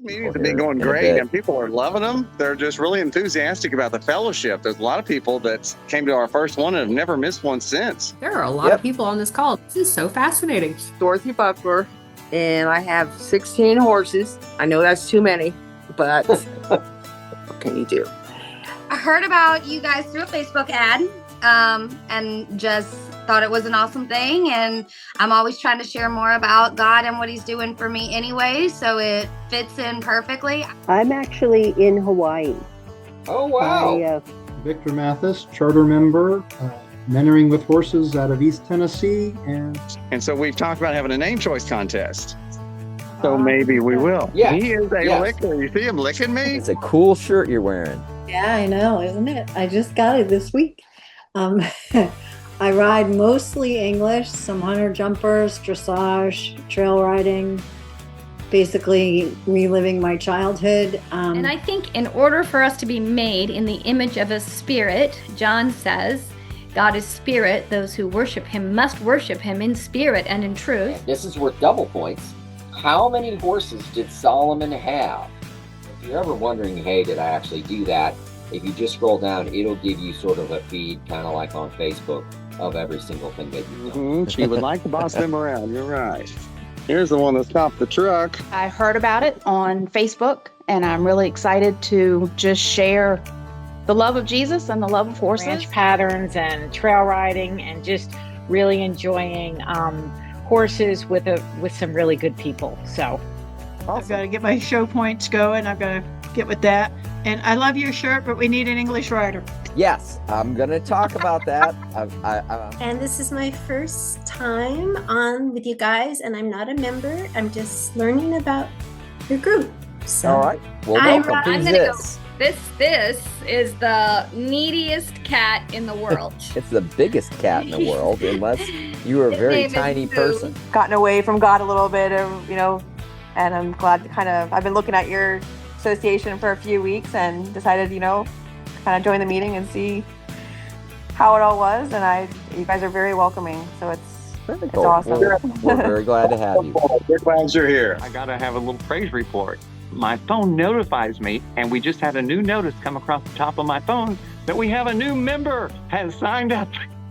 Meetings have been going great, and people are loving them. They're just really enthusiastic about the fellowship. There's a lot of people that came to our first one and have never missed one since. There are a lot of people on this call. This is so fascinating. Dorothy Buckler, and I have 16 horses. I know that's too many, but what can you do? I heard about you guys through a Facebook ad, and just thought it was an awesome thing. And I'm always trying to share more about God and what he's doing for me anyway, so it fits in perfectly. I'm actually in Hawaii. Oh, wow. Victor Mathis, charter member, mentoring with horses out of East Tennessee. And so we've talked about having a name choice contest. So maybe we will. Yeah. He is a licker. You see him licking me? It's a cool shirt you're wearing. Yeah, I know, isn't it? I just got it this week. I ride mostly English, some hunter jumpers, dressage, trail riding, basically reliving my childhood. And I think in order for us to be made in the image of a spirit, John says, God is spirit. Those who worship him must worship him in spirit and in truth. And this is worth double points. How many horses did Solomon have? If you're ever wondering, hey, did I actually do that? If you just scroll down, it'll give you sort of a feed, kind of like on Facebook, of every single thing that you've done. She would like to boss them around. You're right. Here's the one that stopped the truck. I heard about it on Facebook, and I'm really excited to just share the love of Jesus and the love of horses. Ranch patterns and trail riding, and just really enjoying horses with some really good people. So I've got to get my show points going. I've got to get with that. And I love your shirt, but we need an English rider. Yes, I'm going to talk about that. And this is my first time on with you guys, and I'm not a member. I'm just learning about your group. So all right. Well, welcome. I'm gonna go. This is the neediest cat in the world. It's the biggest cat in the world, unless you are a very tiny person. Gotten away from God a little bit, and I'm glad to I've been looking at your association for a few weeks and decided, kind of join the meeting and see how it all was. And you guys are very welcoming, so it's awesome. We're very glad to have you. We're glad you're here. I got to have a little praise report. My phone notifies me, and we just had a new notice come across the top of my phone that we have a new member has signed up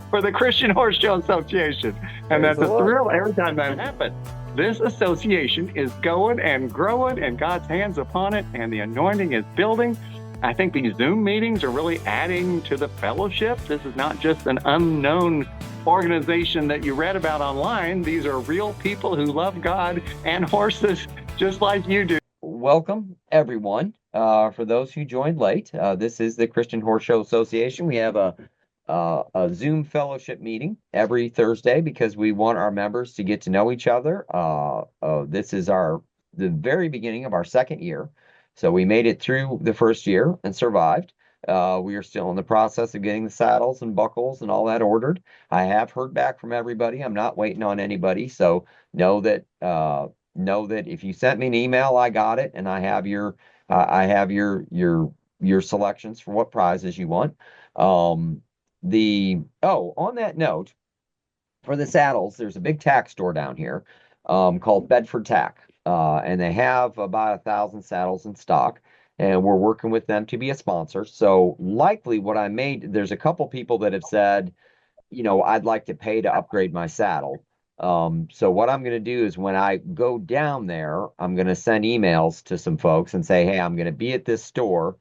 for the Christian Horse Show Association. And that's a thrill every time that happens. This association is going and growing, and God's hand's upon it, and the anointing is building. I think these Zoom meetings are really adding to the fellowship. This is not just an unknown organization that you read about online. These are real people who love God and horses just like you do. Welcome, everyone. For those who joined late, this is the Christian Horse Show Association. We have a Zoom fellowship meeting every Thursday because we want our members to get to know each other. This is the very beginning of our second year. So we made it through the first year and survived. We are still in the process of getting the saddles and buckles and all that ordered. I have heard back from everybody. I'm not waiting on anybody. So know that if you sent me an email, I got it, and I have your selections for what prizes you want. On that note, for the saddles, there's a big tack store down here called Bedford Tack, and they have about 1,000 saddles in stock, and we're working with them to be a sponsor. So likely there's a couple people that have said, I'd like to pay to upgrade my saddle. So what I'm going to do is when I go down there, I'm going to send emails to some folks and say, hey, I'm going to be at this store.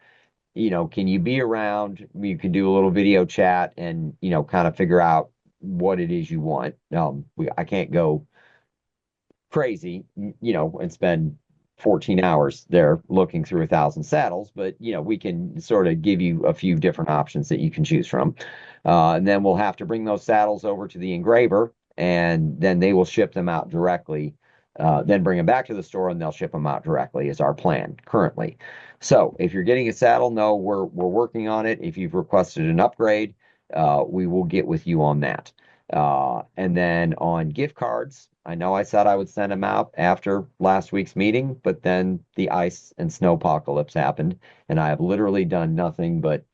Can you be around? You can do a little video chat and, kind of figure out what it is you want. I can't go crazy, and spend 14 hours there looking through 1,000 saddles, but, we can sort of give you a few different options that you can choose from. And then we'll have to bring those saddles over to the engraver, and then they will ship them out directly. Then bring them back to the store, and they'll ship them out directly is our plan currently. So if you're getting a saddle, no, we're working on it. If you've requested an upgrade, we will get with you on that. And then on gift cards, I know I said I would send them out after last week's meeting, but then the ice and snow apocalypse happened, and I have literally done nothing but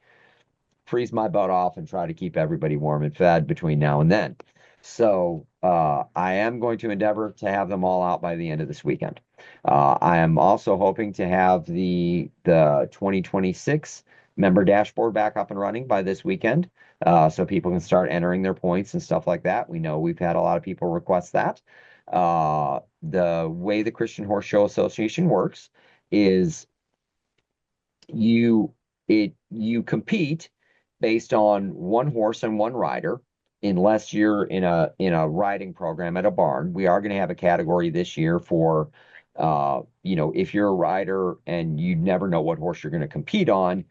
freeze my butt off and try to keep everybody warm and fed between now and then. So I am going to endeavor to have them all out by the end of this weekend. I am also hoping to have the 2026 member dashboard back up and running by this weekend, so people can start entering their points and stuff like that. We know we've had a lot of people request that. The way the Christian Horse Show Association works is you compete based on one horse and one rider, unless you're in a riding program at a barn. We are going to have a category this year for if you're a rider and you never know what horse you're going to compete on,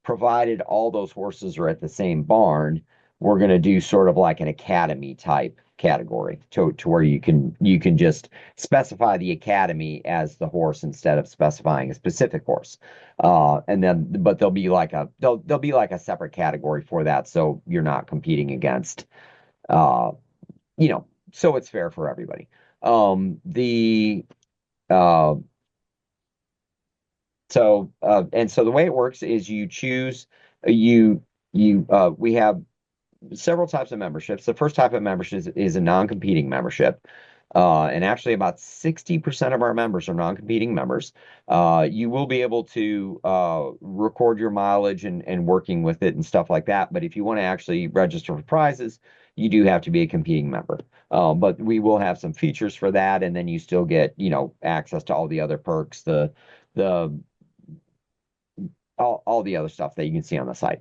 provided all those horses are at the same barn, we're going to do sort of like an academy type category to where you can just specify the academy as the horse instead of specifying a specific horse. But there'll be like a separate category for that, so you're not competing against, so it's fair for everybody. So the way it works is you choose we have several types of memberships. The first type of membership is a non-competing membership. And actually about 60% of our members are non-competing members. You will be able to record your mileage and working with it and stuff like that. But if you want to actually register for prizes, you do have to be a competing member. But we will have some features for that, and then you still get, access to all the other perks, all the other stuff that you can see on the site.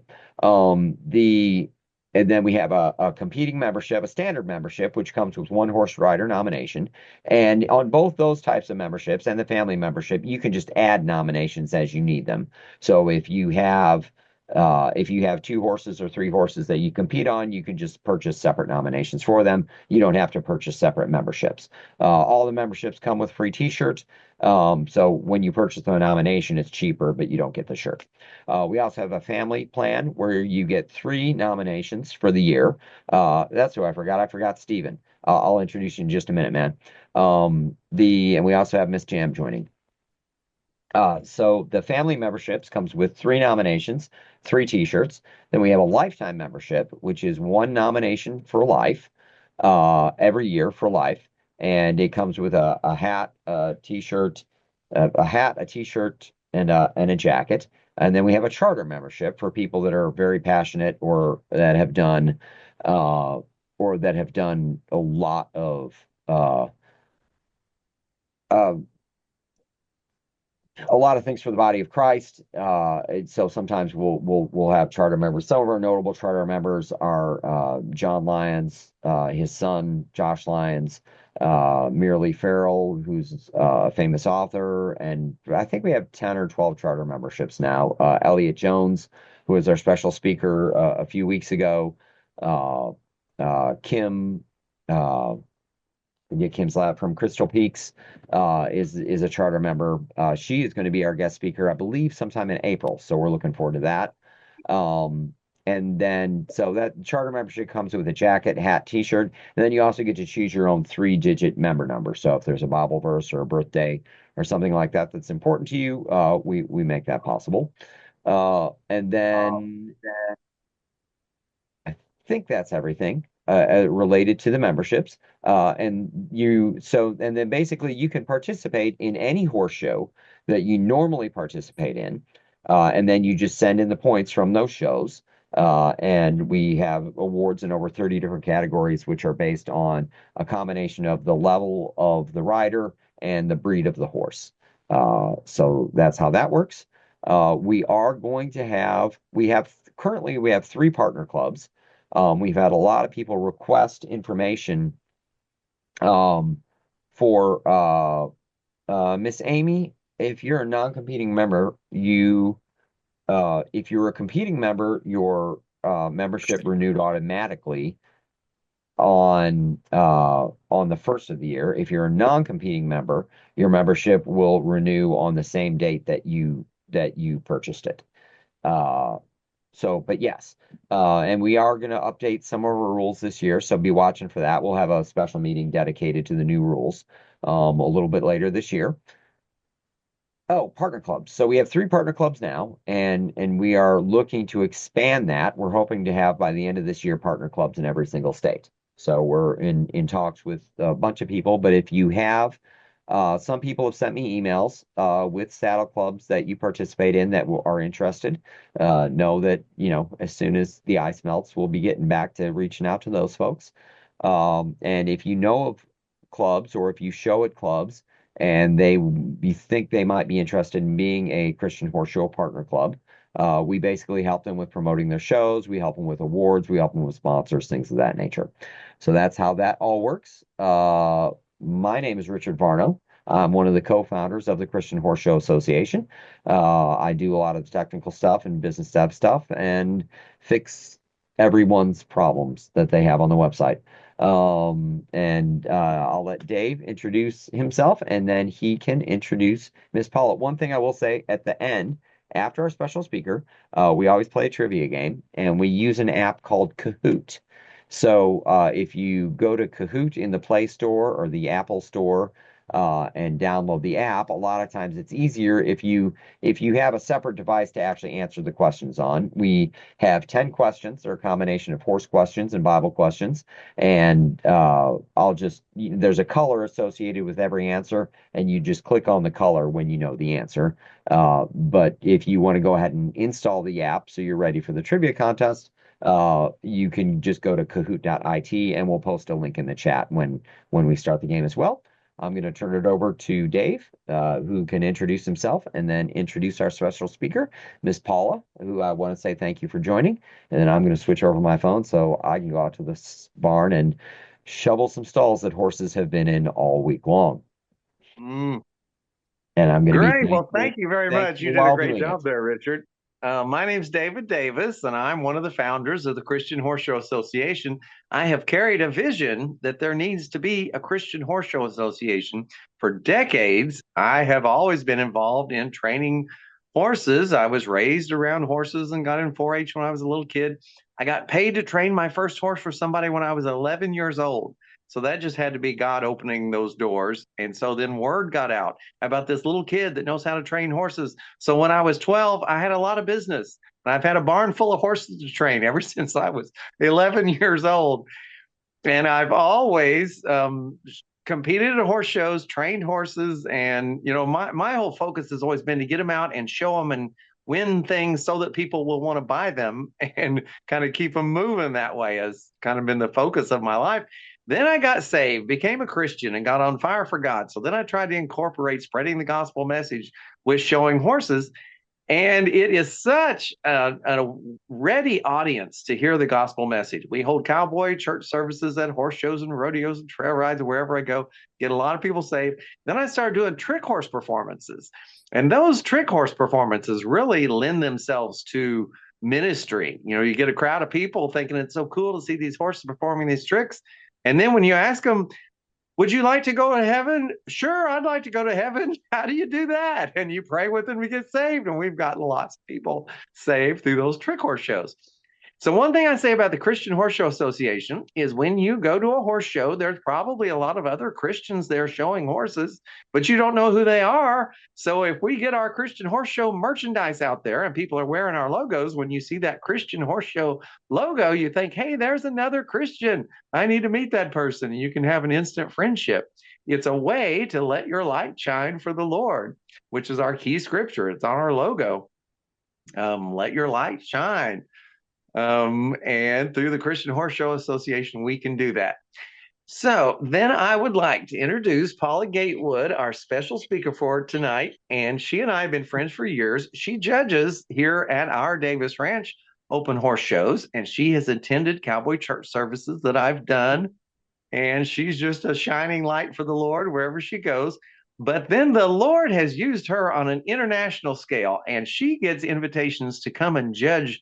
And then we have a competing membership, a standard membership, which comes with one horse rider nomination. And on both those types of memberships and the family membership, you can just add nominations as you need them. So if you have 2 horses or 3 horses that you compete on, you can just purchase separate nominations for them. You don't have to purchase separate memberships. All the memberships come with free t-shirts. So when you purchase the nomination, it's cheaper, but you don't get the shirt. We also have a family plan where you get 3 nominations for the year. That's who I forgot. I forgot Steven. I'll introduce you in just a minute, man. And we also have Miss Jam joining. So the family memberships comes with 3 nominations, 3 t-shirts. Then we have a lifetime membership, which is 1 nomination for life, every year for life. And it comes with a hat, a t-shirt, a t-shirt, and a jacket. And then we have a charter membership for people that are very passionate or that have done a lot of things for the body of Christ. So sometimes we'll have charter members. Some of our notable charter members are John Lyons, his son Josh Lyons, Merely Farrell, who's a famous author, and I think we have 10 or 12 charter memberships now. Elliot Jones, who was our special speaker a few weeks ago. Kim. Kim's Lab from Crystal Peaks is a charter member. She is going to be our guest speaker, I believe, sometime in April. So we're looking forward to that. And then, so that charter membership comes with a jacket, hat, t-shirt, and then you also get to choose your own 3-digit member number. So if there's a Bible verse or a birthday or something like that that's important to you, we make that possible. And then I think that's everything related to the memberships. And then basically you can participate in any horse show that you normally participate in. And then you just send in the points from those shows. And we have awards in over 30 different categories, which are based on a combination of the level of the rider and the breed of the horse. So that's how that works. Currently we have 3 partner clubs. We've had a lot of people request information for Miss Amy. If you're a non-competing member, if you're a competing member, your membership renewed automatically on the first of the year. If you're a non-competing member, your membership will renew on the same date that you purchased it. But yes, and we are going to update some of our rules this year, so be watching for that. We'll have a special meeting dedicated to the new rules a little bit later this year. Oh, partner clubs. So we have 3 partner clubs now, and we are looking to expand that. We're hoping to have by the end of this year partner clubs in every single state. So we're in talks with a bunch of people. But if you have, some people have sent me emails with saddle clubs that you participate in that are interested. Know that, as soon as the ice melts, we'll be getting back to reaching out to those folks. And if you know of clubs, or if you show at clubs and you think they might be interested in being a Christian Horse Show partner club, we basically help them with promoting their shows. We help them with awards. We help them with sponsors, things of that nature. So that's how that all works. My name is Richard Varno. I'm one of the co-founders of the Christian Horse Show Association. I do a lot of technical stuff and business dev stuff and fix everyone's problems that they have on the website. And I'll let Dave introduce himself, and then he can introduce Miss Paula. One thing I will say at the end, after our special speaker, we always play a trivia game, and we use an app called Kahoot. So if you go to Kahoot in the Play Store or the Apple Store, and download the app, a lot of times it's easier if you have a separate device to actually answer the questions on. We have 10 questions. They're a combination of horse questions and Bible questions. And there's a color associated with every answer, and you just click on the color when you know the answer. But if you want to go ahead and install the app so you're ready for the trivia contest, you can just go to kahoot.it, and we'll post a link in the chat when we start the game as well. I'm going to turn it over to Dave, who can introduce himself and then introduce our special speaker, Miss Paula, who I want to say thank you for joining. And then I'm going to switch over my phone so I can go out to this barn and shovel some stalls that horses have been in all week long. Mm. And I'm going to be Great. Well, thank you very much. You did a great job there, Richard. My name's David Davis, and I'm one of the founders of the Christian Horse Show Association. I have carried a vision that there needs to be a Christian Horse Show Association for decades. I have always been involved in training horses. I was raised around horses and got in 4-H when I was a little kid. I got paid to train my first horse for somebody when I was 11 years old. So that just had to be God opening those doors. And so then word got out about this little kid that knows how to train horses. So when I was 12, I had a lot of business. And I've had a barn full of horses to train ever since I was 11 years old. And I've always competed at horse shows, trained horses. And, my whole focus has always been to get them out and show them and win things so that people will want to buy them, and kind of keep them moving that way has kind of been the focus of my life. Then I got saved, became a Christian, and got on fire for God. So then I tried to incorporate spreading the gospel message with showing horses. And it is such a ready audience to hear the gospel message. We hold cowboy church services at horse shows and rodeos and trail rides and wherever I go, get a lot of people saved. Then I started doing trick horse performances. And those trick horse performances really lend themselves to ministry. You get a crowd of people thinking it's so cool to see these horses performing these tricks. And then when you ask them, would you like to go to heaven? Sure, I'd like to go to heaven. How do you do that? And you pray with them to get saved. And we've gotten lots of people saved through those trick horse shows. So one thing I say about the Christian Horse Show Association is when you go to a horse show, there's probably a lot of other Christians there showing horses, but you don't know who they are. So if we get our Christian Horse Show merchandise out there and people are wearing our logos, when you see that Christian Horse Show logo, you think, hey, there's another Christian. I need to meet that person. And you can have an instant friendship. It's a way to let your light shine for the Lord, which is our key scripture. It's on our logo. Let your light shine. And through the Christian Horse Show Association, we can do that. So then I would like to introduce Paula Gatewood, our special speaker for tonight. And she and I have been friends for years. She judges here at our Davis Ranch open horse shows, and she has attended cowboy church services that I've done. And she's just a shining light for the Lord wherever she goes. But then the Lord has used her on an international scale, and she gets invitations to come and judge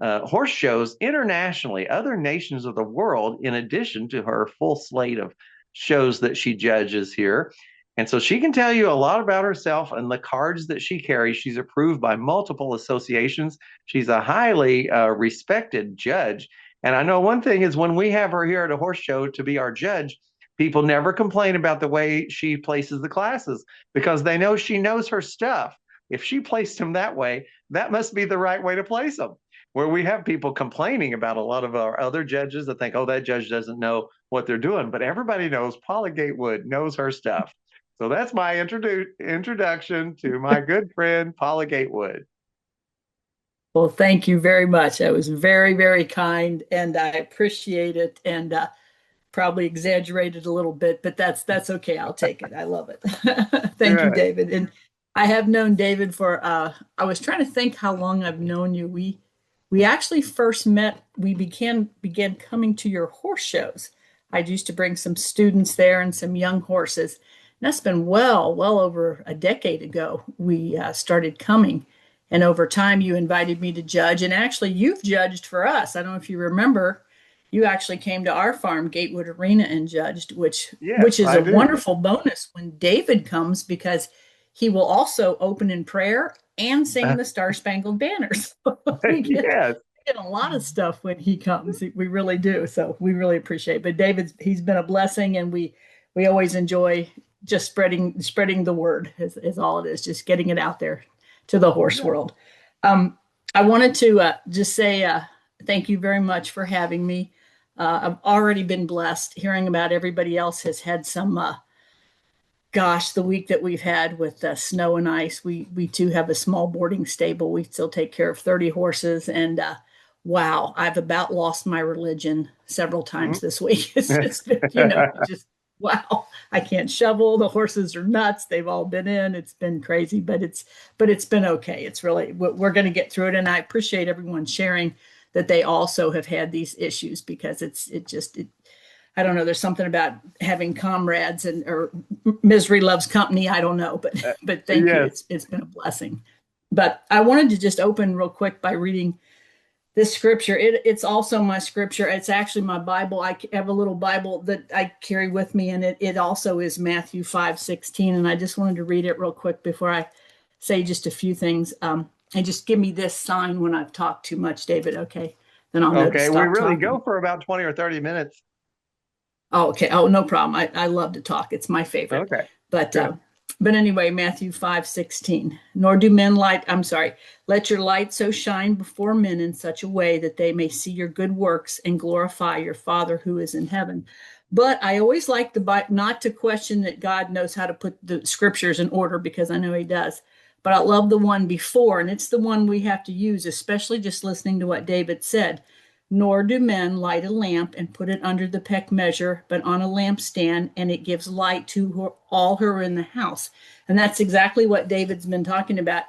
horse shows internationally, other nations of the world, in addition to her full slate of shows that she judges here. And so she can tell you a lot about herself and the cards that she carries. She's approved by multiple associations. She's a highly respected judge. And I know one thing is when we have her here at a horse show to be our judge, people never complain about the way she places the classes because they know she knows her stuff. If she placed them that way, that must be the right way to place them. where we have people complaining about a lot of our other judges that think, oh, that judge doesn't know what they're doing. But everybody knows Paula Gatewood knows her stuff. So that's my introduction to my good friend, Paula Gatewood. Well, thank you very much. That was very, very kind, and I appreciate it, and probably exaggerated a little bit, but that's okay. I'll take it. I love it. Thank you, David. And I have known David for I was trying to think how long I've known you. We actually first met. We began coming to your horse shows. I used to bring some students there and some young horses. And that's been well over a decade ago. We started coming. And over time, you invited me to judge. And actually, you've judged for us. I don't know if you remember, you actually came to our farm, Gatewood Arena, and judged, which is a wonderful bonus when David comes, because he will also open in prayer and sing the Star Spangled Banners. we get a lot of stuff when he comes. We really do. So we really appreciate it. But he's been a blessing, and we always enjoy just spreading the word is all it is, just getting it out there to the horse world. I wanted to just say thank you very much for having me. I've already been blessed hearing about everybody else has had some, the week that we've had with snow and ice. We too have a small boarding stable. We still take care of 30 horses. And wow, I've about lost my religion several times this week. It's just, wow, I can't shovel. The horses are nuts. They've all been in. It's been crazy, but it's been okay. It's really, we're going to get through it. And I appreciate everyone sharing that they also have had these issues, because I don't know, there's something about having comrades or misery loves company. I don't know, but thank you. It's been a blessing. But I wanted to just open real quick by reading this scripture. It's also my scripture. It's actually my Bible. I have a little Bible that I carry with me, and it also is Matthew 5:16. And I just wanted to read it real quick before I say just a few things. And just give me this sign when I've talked too much, David. Okay, then I'll know to stop we really talking. go for about 20 or 30 minutes. Oh, okay. Oh, no problem. I love to talk. It's my favorite. Okay. But anyway, Matthew 5:16. Let your light so shine before men in such a way that they may see your good works and glorify your Father who is in heaven. But I always like not to question that God knows how to put the scriptures in order, because I know he does. But I love the one before, and it's the one we have to use, especially just listening to what David said. Nor do men light a lamp and put it under the peck measure, but on a lampstand, and it gives light to all who are in the house. And that's exactly what David's been talking about.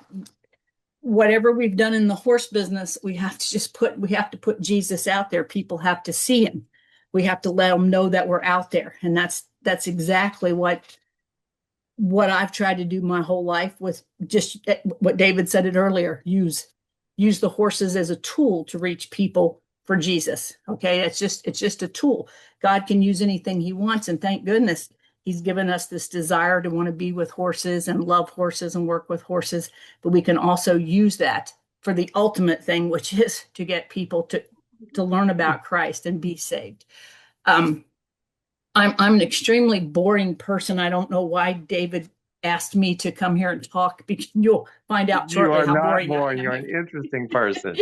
Whatever we've done in the horse business, we have to put Jesus out there. People have to see him. We have to let them know that we're out there. And that's exactly what I've tried to do my whole life, with just what David said it earlier, use the horses as a tool to reach people for Jesus. Okay. It's just a tool. God can use anything he wants. And thank goodness he's given us this desire to want to be with horses and love horses and work with horses, but we can also use that for the ultimate thing, which is to get people to learn about Christ and be saved. I'm an extremely boring person. I don't know why David asked me to come here and talk, because you'll find out shortly how boring I am. You're an interesting person.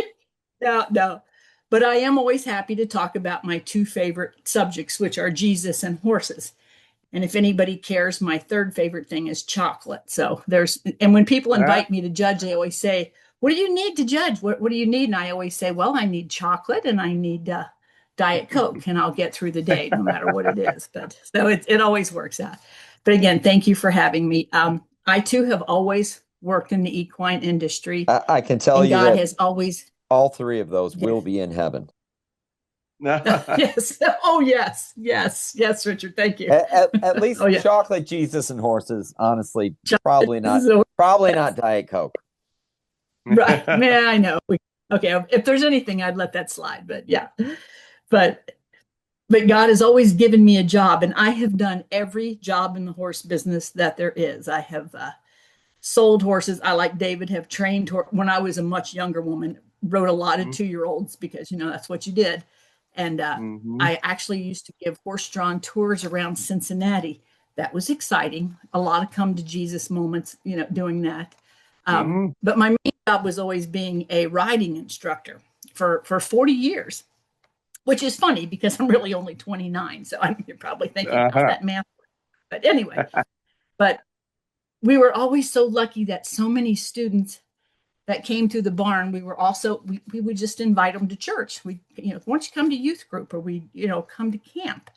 No. But I am always happy to talk about my two favorite subjects, which are Jesus and horses. And if anybody cares, my third favorite thing is chocolate. So and when people invite me to judge, they always say, what do you need to judge? What do you need? And I always say, well, I need chocolate and I need Diet Coke, and I'll get through the day no matter what it is. But so it always works out. But again, thank you for having me. I too have always worked in the equine industry. I can tell you God that has always. All three of those will be in heaven. Yes. Oh, yes. Richard. Thank you. At least chocolate, Jesus, and horses. Honestly, probably not Diet Coke. Right. Yeah, I know. Okay. If there's anything, I'd let that slide. But yeah. But God has always given me a job, and I have done every job in the horse business that there is. I have sold horses. I, like David, have trained when I was a much younger woman. Rode a lot of 2-year-olds, because that's what you did. And I actually used to give horse-drawn tours around Cincinnati. That was exciting. A lot of come to Jesus moments, doing that. But my main job was always being a riding instructor for 40 years, which is funny because I'm really only 29. So you're probably thinking, how's that math work? But anyway, but we were always so lucky that so many students that came through the barn, we would just invite them to church. We, why don't you come to youth group, or we, come to camp.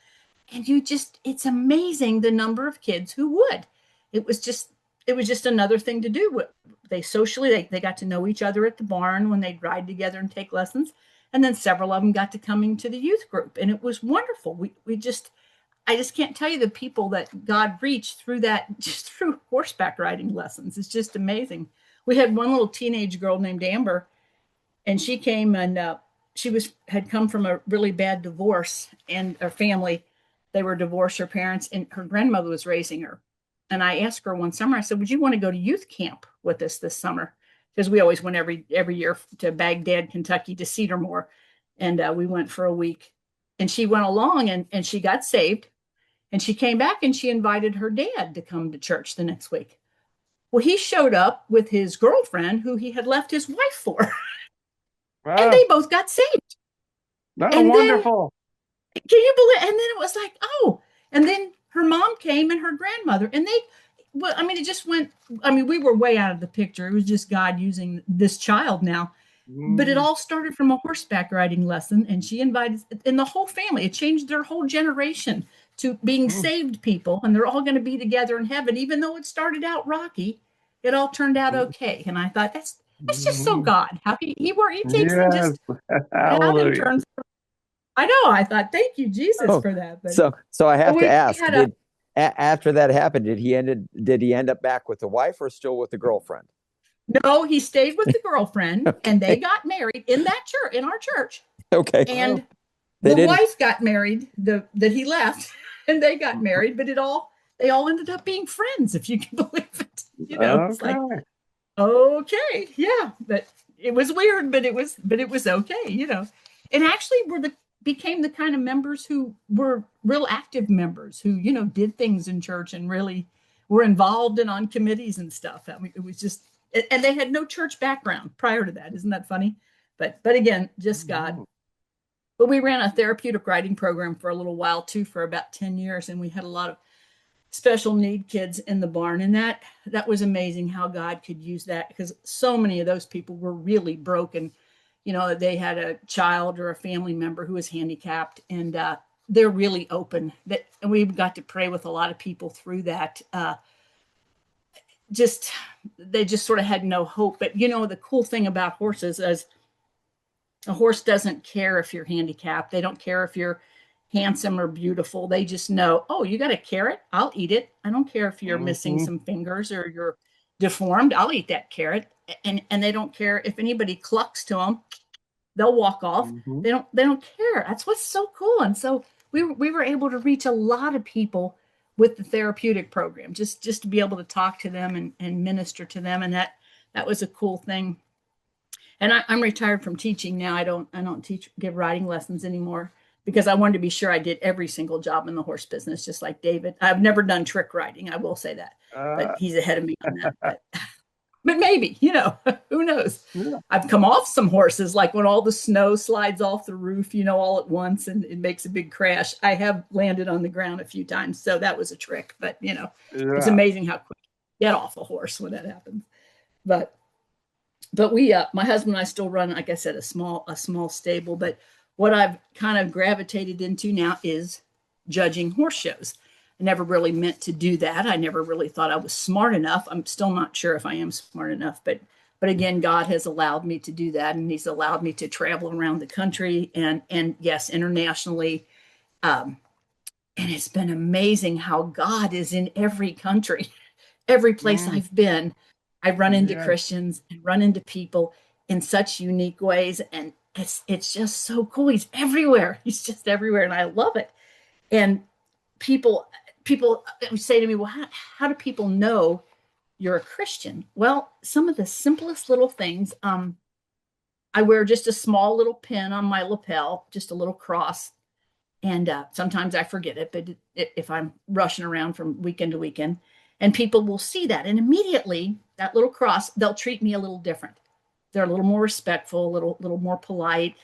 And it's amazing the number of kids who would. It was just another thing to do. They got to know each other at the barn when they'd ride together and take lessons. And then several of them got to coming to the youth group, and it was wonderful. I just can't tell you the people that God reached through that, just through horseback riding lessons. It's just amazing. We had one little teenage girl named Amber, and she came, and had come from a really bad divorce, and her family, they were divorced, her parents, and her grandmother was raising her. And I asked her one summer, I said, would you want to go to youth camp with us this summer? Because we always went every year to Baghdad, Kentucky, to Cedarmore. And we went for a week. And she went along, and she got saved. And she came back, and she invited her dad to come to church the next week. Well, he showed up with his girlfriend, who he had left his wife for. Wow. And they both got saved. That's And wonderful. Can you believe? And then it was like, oh, and then her mom came and her grandmother, and it just went, we were way out of the picture. It was just God using this child now. But it all started from a horseback riding lesson, and she invited, and the whole family, it changed their whole generation to being saved people, and they're all going to be together in heaven. Even though it started out rocky, it all turned out okay. And I thought, that's just so God. How he takes them just out and turns. I know. I thought, thank you, Jesus, for that. But, so I have to ask, had after that happened, did he end up back with the wife or still with the girlfriend? No, he stayed with the girlfriend, and they got married in that church, in our church. Okay. And the wife got married, that he left, and they got married, but they all ended up being friends, if you can believe it. It's like, okay, yeah, but it was weird, but it was okay, And actually became the kind of members who were real active members who, did things in church and really were involved and on committees and stuff. It was just, and they had no church background prior to that. Isn't that funny? But again, just God. But we ran a therapeutic riding program for a little while too, for about 10 years. And we had a lot of special need kids in the barn. And that was amazing how God could use that, because so many of those people were really broken. They had a child or a family member who was handicapped, and they're really open. And we got to pray with a lot of people through that. They just sort of had no hope. But the cool thing about horses is a horse doesn't care if you're handicapped. They don't care if you're handsome or beautiful. They just know, oh, you got a carrot? I'll eat it. I don't care if you're missing some fingers or you're deformed. I'll eat that carrot. And they don't care if anybody clucks to them. They'll walk off. They don't care. That's what's so cool. And so we were able to reach a lot of people with the therapeutic program, just to be able to talk to them and minister to them. And that was a cool thing. And I'm retired from teaching now. I don't give riding lessons anymore, because I wanted to be sure I did every single job in the horse business, just like David. I've never done trick riding, I will say that, but he's ahead of me on that. But maybe, who knows? Yeah. I've come off some horses, like when all the snow slides off the roof, all at once, and it makes a big crash. I have landed on the ground a few times, so that was a trick. But It's amazing how quick you get off a horse when that happens. But we, my husband and I still run, like I said, a small stable. But what I've kind of gravitated into now is judging horse shows. I never really meant to do that. I never really thought I was smart enough. I'm still not sure if I am smart enough, but again, God has allowed me to do that, and he's allowed me to travel around the country and yes, internationally. And it's been amazing how God is in every country, every place I've been. I run into Christians and run into people in such unique ways. And it's just so cool. He's everywhere. He's just everywhere. And I love it. And people say to me, well, how do people know you're a Christian? Well, some of the simplest little things. I wear just a small little pin on my lapel, just a little cross. And sometimes I forget it, but if I'm rushing around from weekend to weekend, and people will see that. And immediately that little cross, they'll treat me a little different. they're a little more respectful, a little more polite.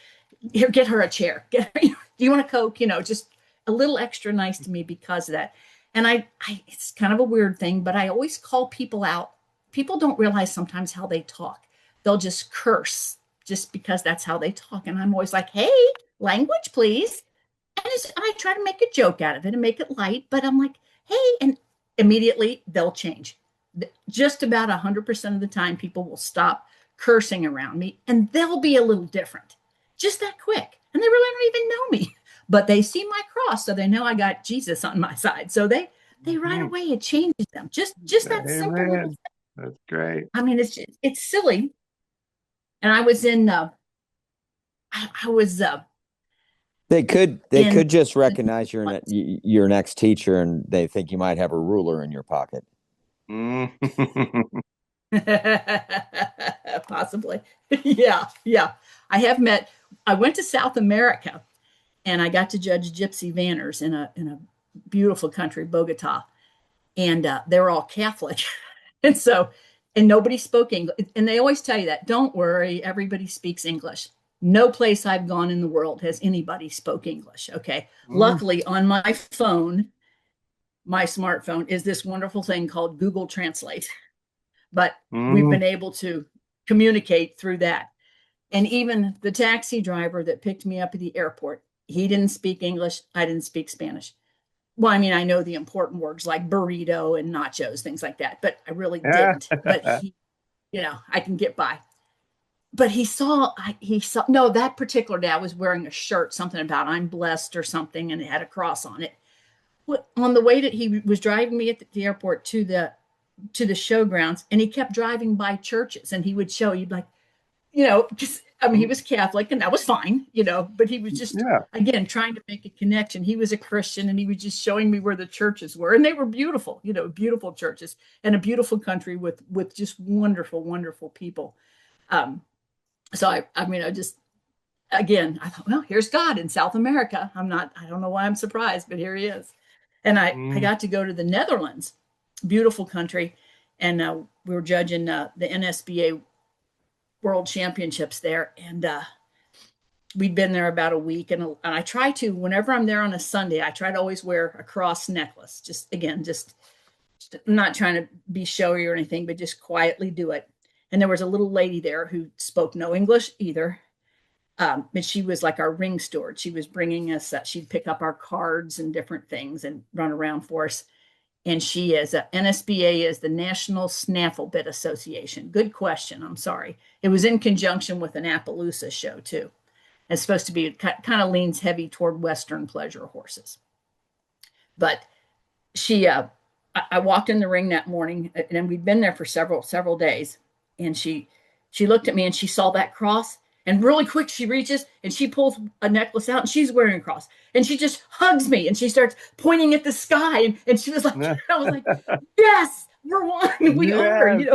Here, get her a chair. Get her, do you want a Coke? Just a little extra nice to me because of that. And it's kind of a weird thing, but I always call people out. People don't realize sometimes how they talk. They'll just curse just because that's how they talk. And I'm always like, hey, language, please. And I try to make a joke out of it and make it light, but I'm like, hey, and immediately they'll change. Just about 100% of the time, people will stop cursing around me and they'll be a little different, just that quick. And they really don't even know me, but they see my cross, so they know I got Jesus on my side. So they right away, it changes them. Just that simple little Amen. thing. That's great. I mean, it's silly. And I was in, I was They could just recognize you're your next teacher, and they think you might have a ruler in your pocket. Possibly. Yeah. I went to South America and I got to judge gypsy vanners in a beautiful country, Bogota. And they were all Catholic. and nobody spoke English. And they always tell you that, don't worry, everybody speaks English. No place I've gone in the world has anybody spoke English. Okay. Luckily on my phone, my smartphone is this wonderful thing called Google Translate, but we've been able to communicate through that. And even the taxi driver that picked me up at the airport, he didn't speak English. I didn't speak Spanish. Well, I mean, I know the important words like burrito and nachos, things like that, but I really didn't. But I can get by. But he saw, no, that particular day I was wearing a shirt, something about I'm blessed or something, and it had a cross on it. On the way that he was driving me at the airport to the showgrounds, and he kept driving by churches, and he would show you like, because I mean, he was Catholic and that was fine, but he was just, again, trying to make a connection. He was a Christian and he was just showing me where the churches were, and they were beautiful, beautiful churches and a beautiful country with just wonderful, wonderful people. So I just, again, I thought, well, here's God in South America. I don't know why I'm surprised, but here he is. And I got to go to the Netherlands, beautiful country. And we were judging the NSBA World Championships there. And we'd been there about a week. And I try to, whenever I'm there on a Sunday, I try to always wear a cross necklace. I'm not trying to be showy or anything, but just quietly do it. And there was a little lady there who spoke no English either. But she was like our ring steward. She was bringing us, she'd pick up our cards and different things and run around for us. And she is, NSBA is the National Snaffle Bit Association. Good question. I'm sorry. It was in conjunction with an Appaloosa show too. It's supposed to be, kind of leans heavy toward Western pleasure horses. But I walked in the ring that morning, and we'd been there for several days. And she looked at me and she saw that cross, and really quick she reaches and she pulls a necklace out, and she's wearing a cross, and she just hugs me and she starts pointing at the sky, and she was like, I was like, yes, we're one, we are, it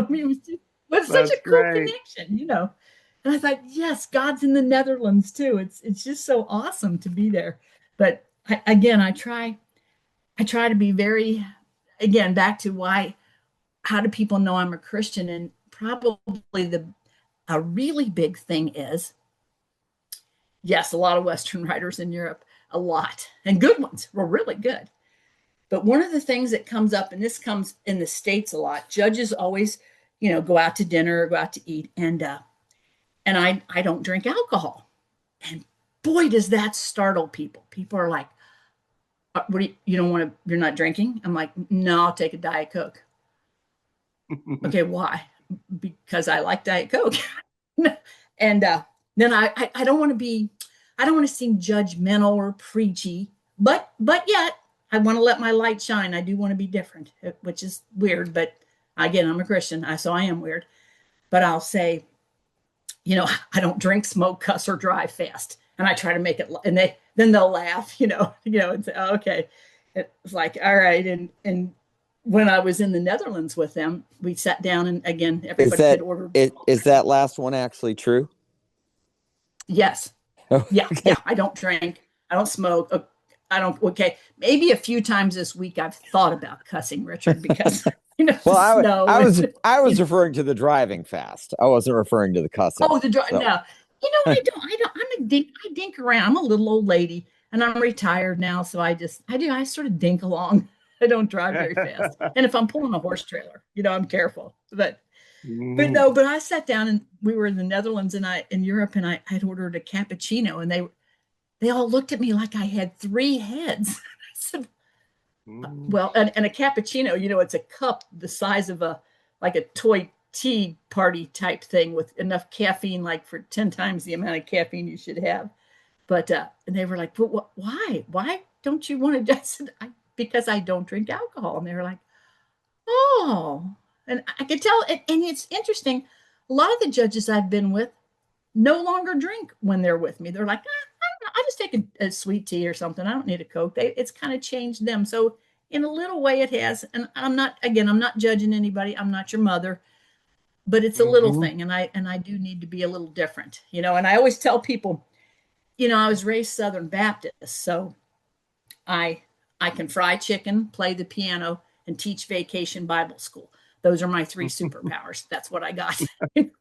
was such a cool connection, And I thought, yes, God's in the Netherlands too. It's just so awesome to be there. But I try to be very, again, back to how do people know I'm a Christian? And probably a really big thing is, yes, a lot of Western writers in Europe, a lot, and good ones were really good. But one of the things that comes up, and this comes in the States a lot, judges always, go out to dinner or go out to eat, and I don't drink alcohol. And boy, does that startle people. People are like, what do you don't want to, you're not drinking? I'm like, no, I'll take a Diet Coke. Okay, why? Because I like Diet Coke. And then I don't want to seem judgmental or preachy, but yet I want to let my light shine. I do want to be different, which is weird, but again, I'm a Christian, so I am weird. But I'll say, I don't drink, smoke, cuss, or drive fast. And I try to make it, and then they'll laugh, and say, oh, okay. It's like, all right. And when I was in the Netherlands with them, we sat down, and again, everybody had ordered. Is that last one actually true? Yes. Oh, yeah. okay. Yeah. I don't drink. I don't smoke. I don't. Okay. Maybe a few times this week I've thought about cussing, Richard, because Well, snow. I was referring to the driving fast. I wasn't referring to the cussing. Oh, So. no. I'm a dink. I dink around. I'm a little old lady, and I'm retired now, so I sort of dink along. I don't drive very fast, and if I'm pulling a horse trailer, I'm careful. But I sat down, and we were in the Netherlands and in Europe, and I'd ordered a cappuccino, and they all looked at me like I had three heads. I said, well, and a cappuccino, it's a cup the size of like a toy tea party type thing with enough caffeine, like for 10 times the amount of caffeine you should have. But and they were like, but why don't you want to? I said, because I don't drink alcohol. And they were like, oh, and I could tell. And it's interesting. A lot of the judges I've been with no longer drink when they're with me. They're like, I just take a sweet tea or something. I don't need a Coke. It's kind of changed them. So in a little way it has. And I'm not judging anybody. I'm not your mother, but it's a little thing. And I do need to be a little different, and I always tell people, I was raised Southern Baptist. So I can fry chicken, play the piano, and teach vacation Bible school. Those are my three superpowers. That's what I got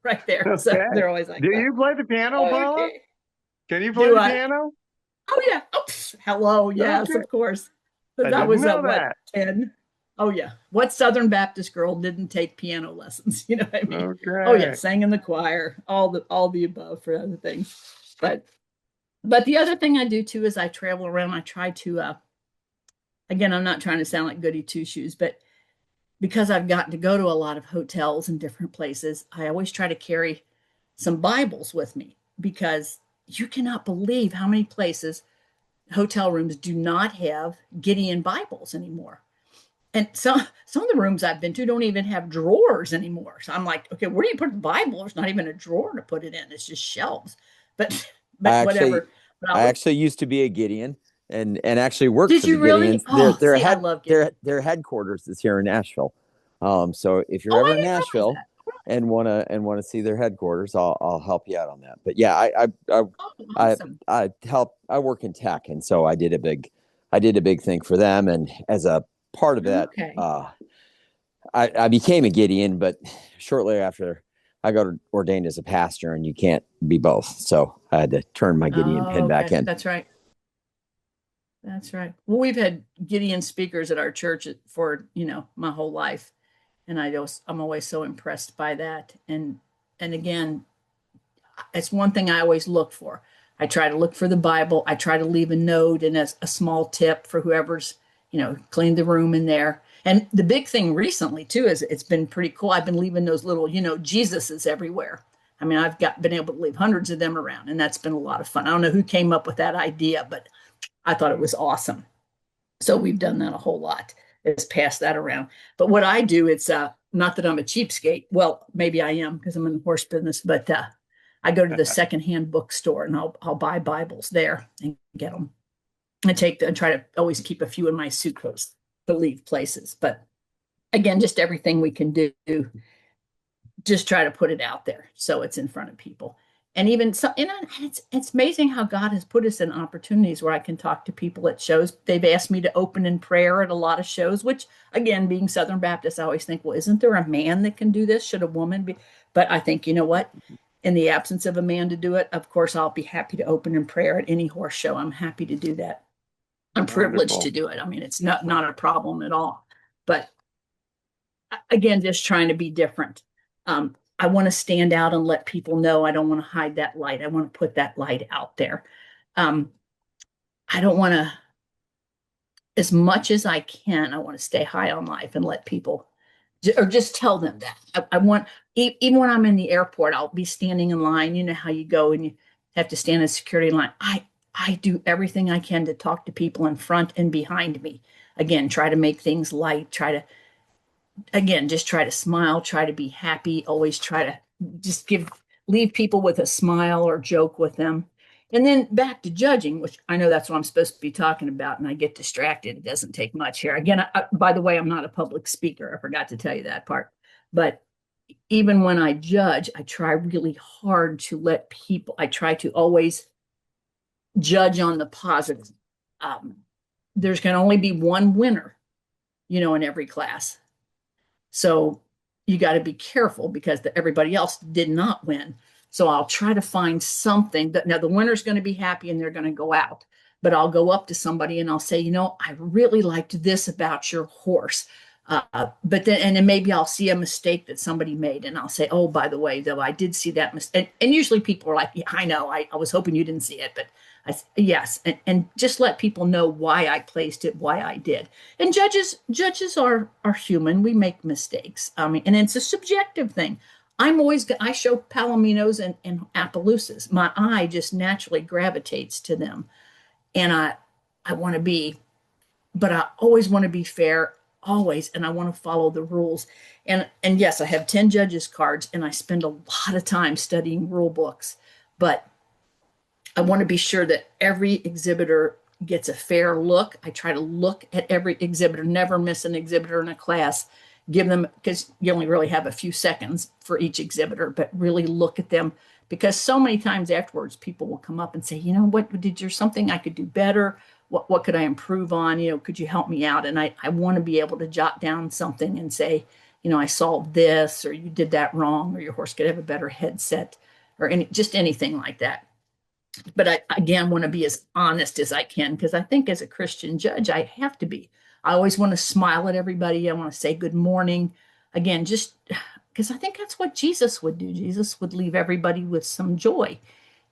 right there. Okay. So they're always like, do you play the piano, Paula? Okay. Can you play the piano? Oh, yeah. Oh, hello. Yes, Okay. Of course. I That was didn't know what, that. 10? Oh, yeah. What Southern Baptist girl didn't take piano lessons? You know what I mean? Okay. Oh, yeah. Sang in the choir, all the above for other things. But the other thing I do too is I travel around. I try to, again, I'm not trying to sound like goody two shoes, but because I've gotten to go to a lot of hotels and different places, I always try to carry some Bibles with me, because you cannot believe how many places, hotel rooms, do not have Gideon Bibles anymore. And some of the rooms I've been to don't even have drawers anymore. So I'm like, okay, where do you put the Bible? There's not even a drawer to put it in. It's just shelves. But whatever. I actually used to be a Gideon and actually worked Did for you the really? Gideons. I love Gideon. Their headquarters is here in Nashville. So if you're ever in Nashville and wanna see their headquarters, I'll help you out on that. But yeah, Awesome. I work in tech, and so I did a big thing for them, and as a part of that, Okay. I became a Gideon, but shortly after I got ordained as a pastor, and you can't be both. So I had to turn my Gideon pin back in. That's right. That's right. Well, we've had Gideon speakers at our church for, my whole life. And I'm always so impressed by that. And again, it's one thing I always look for. I try to look for the Bible. I try to leave a note and a small tip for whoever's, cleaned the room in there. And the big thing recently too is it's been pretty cool. I've been leaving those little, Jesuses everywhere. I mean, I've been able to leave hundreds of them around, and that's been a lot of fun. I don't know who came up with that idea, but I thought it was awesome. So we've done that a whole lot, is pass that around. But what I do, it's not that I'm a cheapskate. Well, maybe I am, because I'm in the horse business, but I go to the secondhand bookstore and I'll buy Bibles there and get them. I try to always keep a few in my suitcase to leave places. But again, just everything we can do, just try to put it out there so it's in front of people. And even so, it's amazing how God has put us in opportunities where I can talk to people at shows. They've asked me to open in prayer at a lot of shows, which, again, being Southern Baptist, I always think, well, isn't there a man that can do this? Should a woman be? But I think, you know what? In the absence of a man to do it, of course, I'll be happy to open in prayer at any horse show. I'm happy to do that. I'm privileged to do it. I mean, it's not a problem at all. But again, just trying to be different. I want to stand out and let people know. I don't want to hide that light. I want to put that light out there. I don't want to, as much as I can, I want to stay high on life and let people, or just tell them that. I want, even when I'm in the airport, I'll be standing in line. You know how you go and you have to stand in a security line. I do everything I can to talk to people in front and behind me. Again, try to make things light, just try to smile, try to be happy, always try to just leave people with a smile or joke with them. And then back to judging, which I know that's what I'm supposed to be talking about, and I get distracted. It doesn't take much here. Again, by the way, I'm not a public speaker. I forgot to tell you that part. But even when I judge, I try really hard to I try to always judge on the positive. There's going to only be one winner, in every class. So you got to be careful because everybody else did not win. So I'll try to find something that now the winner's going to be happy and they're going to go out. But I'll go up to somebody and I'll say, you know, I really liked this about your horse. But then, and then maybe I'll see a mistake that somebody made, and I'll say, oh, by the way, though, I did see that mistake. And usually people are like, yeah, I know, I was hoping you didn't see it, but yes. And just let people know why I placed it, why I did. And judges are human. We make mistakes. I mean, and it's a subjective thing. I show Palominos and Appaloosas. My eye just naturally gravitates to them. And I want to be, but I always want to be fair, always, and I want to follow the rules. And yes, I have 10 judges cards and I spend a lot of time studying rule books, but I want to be sure that every exhibitor gets a fair look. I try to look at every exhibitor, never miss an exhibitor in a class, give them, because you only really have a few seconds for each exhibitor, but really look at them, because so many times afterwards people will come up and say, you know, what did you, something I could do better? What could I improve on? You know, could you help me out? And I want to be able to jot down something and say, you know, I solved this, or you did that wrong, or your horse could have a better headset, or just anything like that. But I, again, want to be as honest as I can, because I think as a Christian judge, I have to be. I always want to smile at everybody. I want to say good morning. Again, just because I think that's what Jesus would do. Jesus would leave everybody with some joy.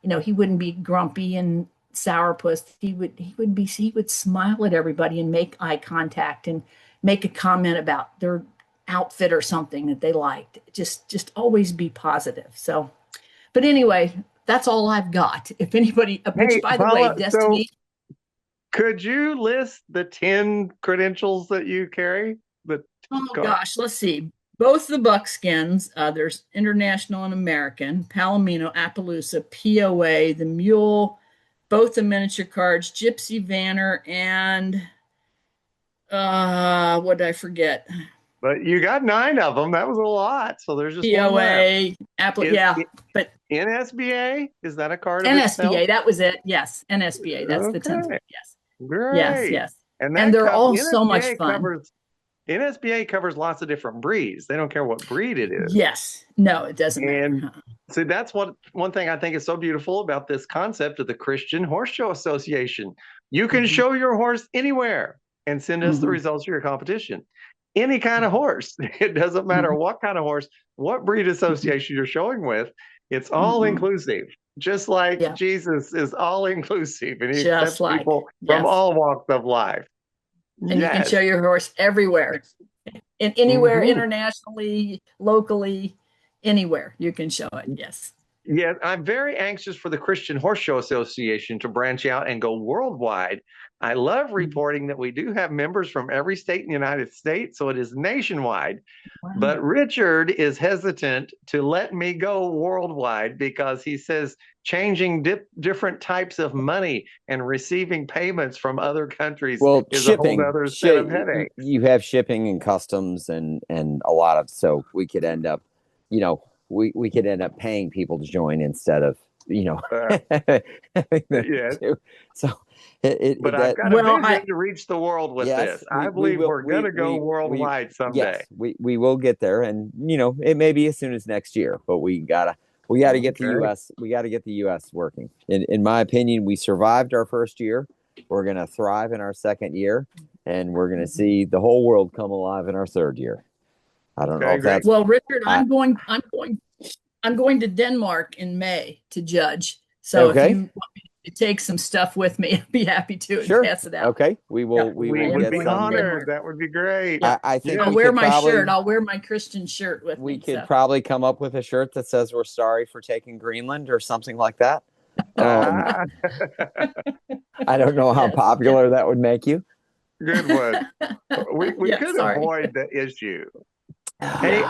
You know, he wouldn't be grumpy and sourpuss. He would smile at everybody and make eye contact and make a comment about their outfit or something that they liked. Just always be positive. So, but anyway, that's all I've got. If anybody, which by the way, Paula, Destiny. So could you list the 10 credentials that you carry? Gosh, let's see. Both the buckskins, there's International and American, Palomino, Appaloosa, POA, the Mule, both the miniature cards, Gypsy, Vanner, and what did I forget? But you got 9 of them. That was a lot. So there's just POA, one left. Apple, but NSBA, is that a card? NSBA, that was it. Yes, NSBA, that's the 10th. Yes. Great. Yes. And they're all so much fun. NSBA covers lots of different breeds. They don't care what breed it is. Yes. No, it doesn't matter. So that's one thing I think is so beautiful about this concept of the Christian Horse Show Association. You can show your horse anywhere and send us the results of your competition. Any kind of horse. It doesn't matter what kind of horse, what breed association you're showing with. It's all inclusive. Just like Jesus is all inclusive, and he accepts people from all walks of life. And you can show your horse everywhere, and anywhere, internationally, locally, anywhere you can show it. Yes. Yeah, I'm very anxious for the Christian Horse Show Association to branch out and go worldwide. I love reporting that we do have members from every state in the United States, so it is nationwide. Wow. But Richard is hesitant to let me go worldwide because he says changing different types of money and receiving payments from other countries is shipping, a whole other set of headaches. You have shipping and customs and a lot of, so we could end up, you know, we could end up paying people to join instead of, you know, so but I've got a vision to reach the world with this. I believe we're going to go worldwide someday. Yes, we will get there, and you know, it may be as soon as next year, but we gotta get the U.S. We got to get the U.S. working. In my opinion, we survived our first year. We're going to thrive in our second year, and we're going to see the whole world come alive in our third year. I don't know if that's well, Richard. I'm going to Denmark in May to judge. So if you want me to take some stuff with me, I'd be happy to and pass it out. Okay, we will. We would be honored. That would be great. I think I'll wear my shirt. I'll wear my Christian shirt with me. We could probably come up with a shirt that says "We're sorry for taking Greenland" or something like that. I don't know how popular that would make you. Good one. We could avoid the issue. Hey,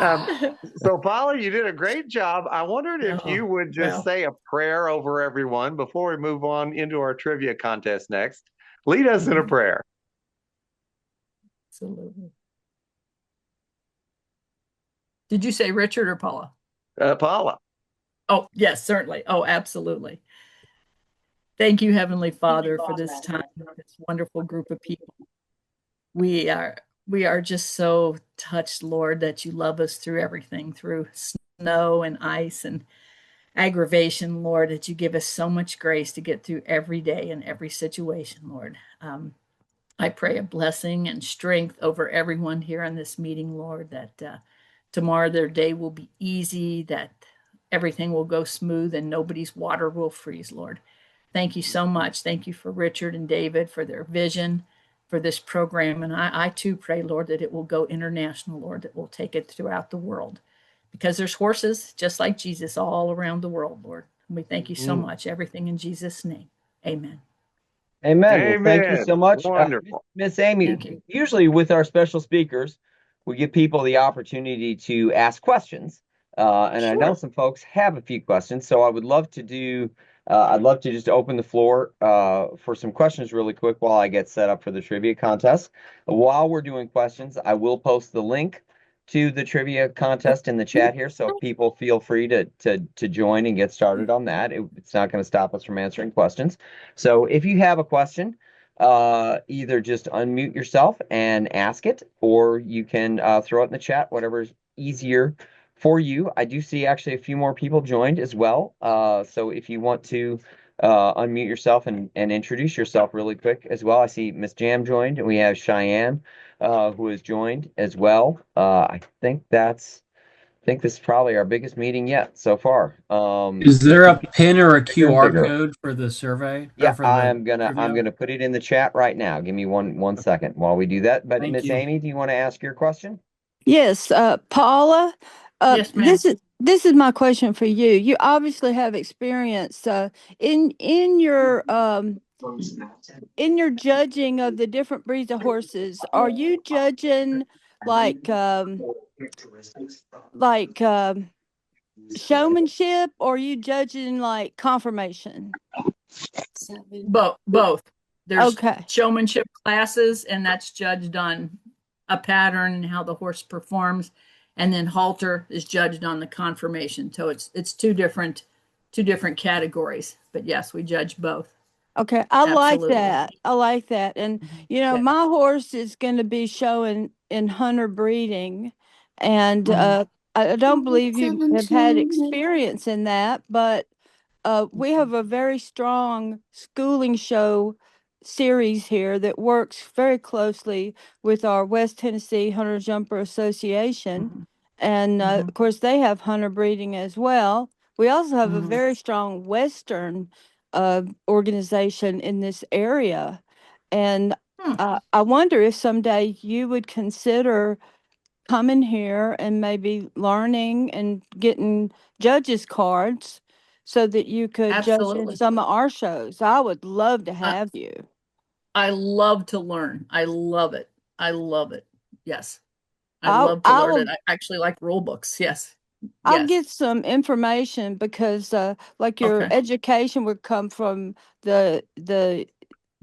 so Paula, you did a great job. I wondered if you would just say a prayer over everyone before we move on into our trivia contest next. Lead us in a prayer. Absolutely. Did you say Richard or Paula? Paula. Oh, yes, certainly. Oh, absolutely. Thank you, Heavenly Father, for this time, this wonderful group of people. We are we are just so touched, Lord, that you love us through everything, through snow and ice and aggravation, Lord, that you give us so much grace to get through every day and every situation, Lord. I pray a blessing and strength over everyone here in this meeting, Lord, that tomorrow their day will be easy, that everything will go smooth and nobody's water will freeze, Lord. Thank you so much. Thank you for Richard and David for their vision for this program. And I too pray, Lord, that it will go international, Lord, that we'll take it throughout the world. Because there's horses just like Jesus all around the world, Lord. And we thank you so much. Everything in Jesus' name. Amen. Amen. Well, thank you so much. Wonderful. Miss Amy, usually with our special speakers, we give people the opportunity to ask questions. And I know some folks have a few questions, so I would love to do, I'd love to just open the floor for some questions really quick while I get set up for the trivia contest. While we're doing questions, I will post the link to the trivia contest in the chat here, so people feel free to join and get started on that. It's not going to stop us from answering questions. So if you have a question, either just unmute yourself and ask it, or you can throw it in the chat, whatever's easier for you. I do see actually a few more people joined as well. So if you want to unmute yourself and introduce yourself really quick as well. I see Miss Jam joined, and we have Cheyenne who has joined as well. I think this is probably our biggest meeting yet so far. Is there a pin or a bigger and QR bigger. code for the survey? Yeah, For the I'm gonna put it in the chat right now. Give me one second while we do that. But Thank Miss you. Amy, do you want to ask your question? Yes, Paula. Yes, ma'am. This is my question for you. You obviously have experience in your judging of the different breeds of horses. Are you judging like showmanship, or are you judging like conformation? Both. There's Okay. showmanship classes, and that's judged on a pattern and how the horse performs, and then halter is judged on the conformation. So it's two different categories. But yes, we judge both. Okay, I like Absolutely. that. I like that. And my horse is going to be showing in hunter breeding, and I don't believe you have had experience in that, but we have a very strong schooling show series here that works very closely with our West Tennessee Hunter Jumper Association. And of course, they have hunter breeding as well. We also have a very strong Western organization in this area. And I wonder if someday you would consider coming here and maybe learning and getting judges cards so that you could judge Absolutely. in some of our shows. I would love to have you. I love to learn. I love it. Yes. I I'll- love to I learn will- it. I actually like rule books. Yes. I'll Yes. get some information because like your education would come from the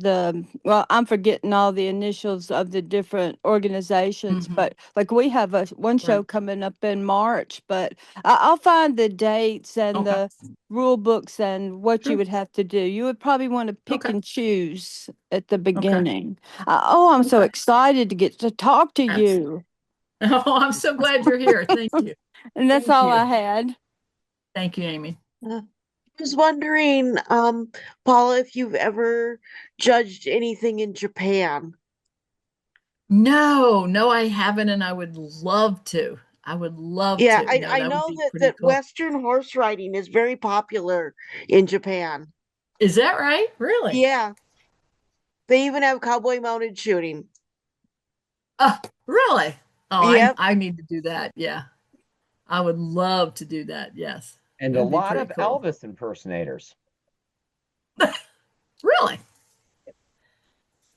well, I'm forgetting all the initials of the different organizations, but like we have one show coming up in March, but I'll find the dates and the rule books and what you would have to do. You would probably want to pick and choose at the beginning. I'm so excited to get to talk to you. Oh, I'm so glad you're here. Thank you. And that's all I had. Thank you, Amy. I was wondering, Paula, if you've ever judged anything in Japan. No, I haven't, and I would love to. I would love Yeah, to. I know that cool. Western horse riding is very popular in Japan. Is that right? Really? Yeah. They even have cowboy mounted shooting. Really? Oh, Yep. I need to do that. Yeah. I would love to do that. Yes. And That'd a be lot pretty of cool. Elvis impersonators. Really?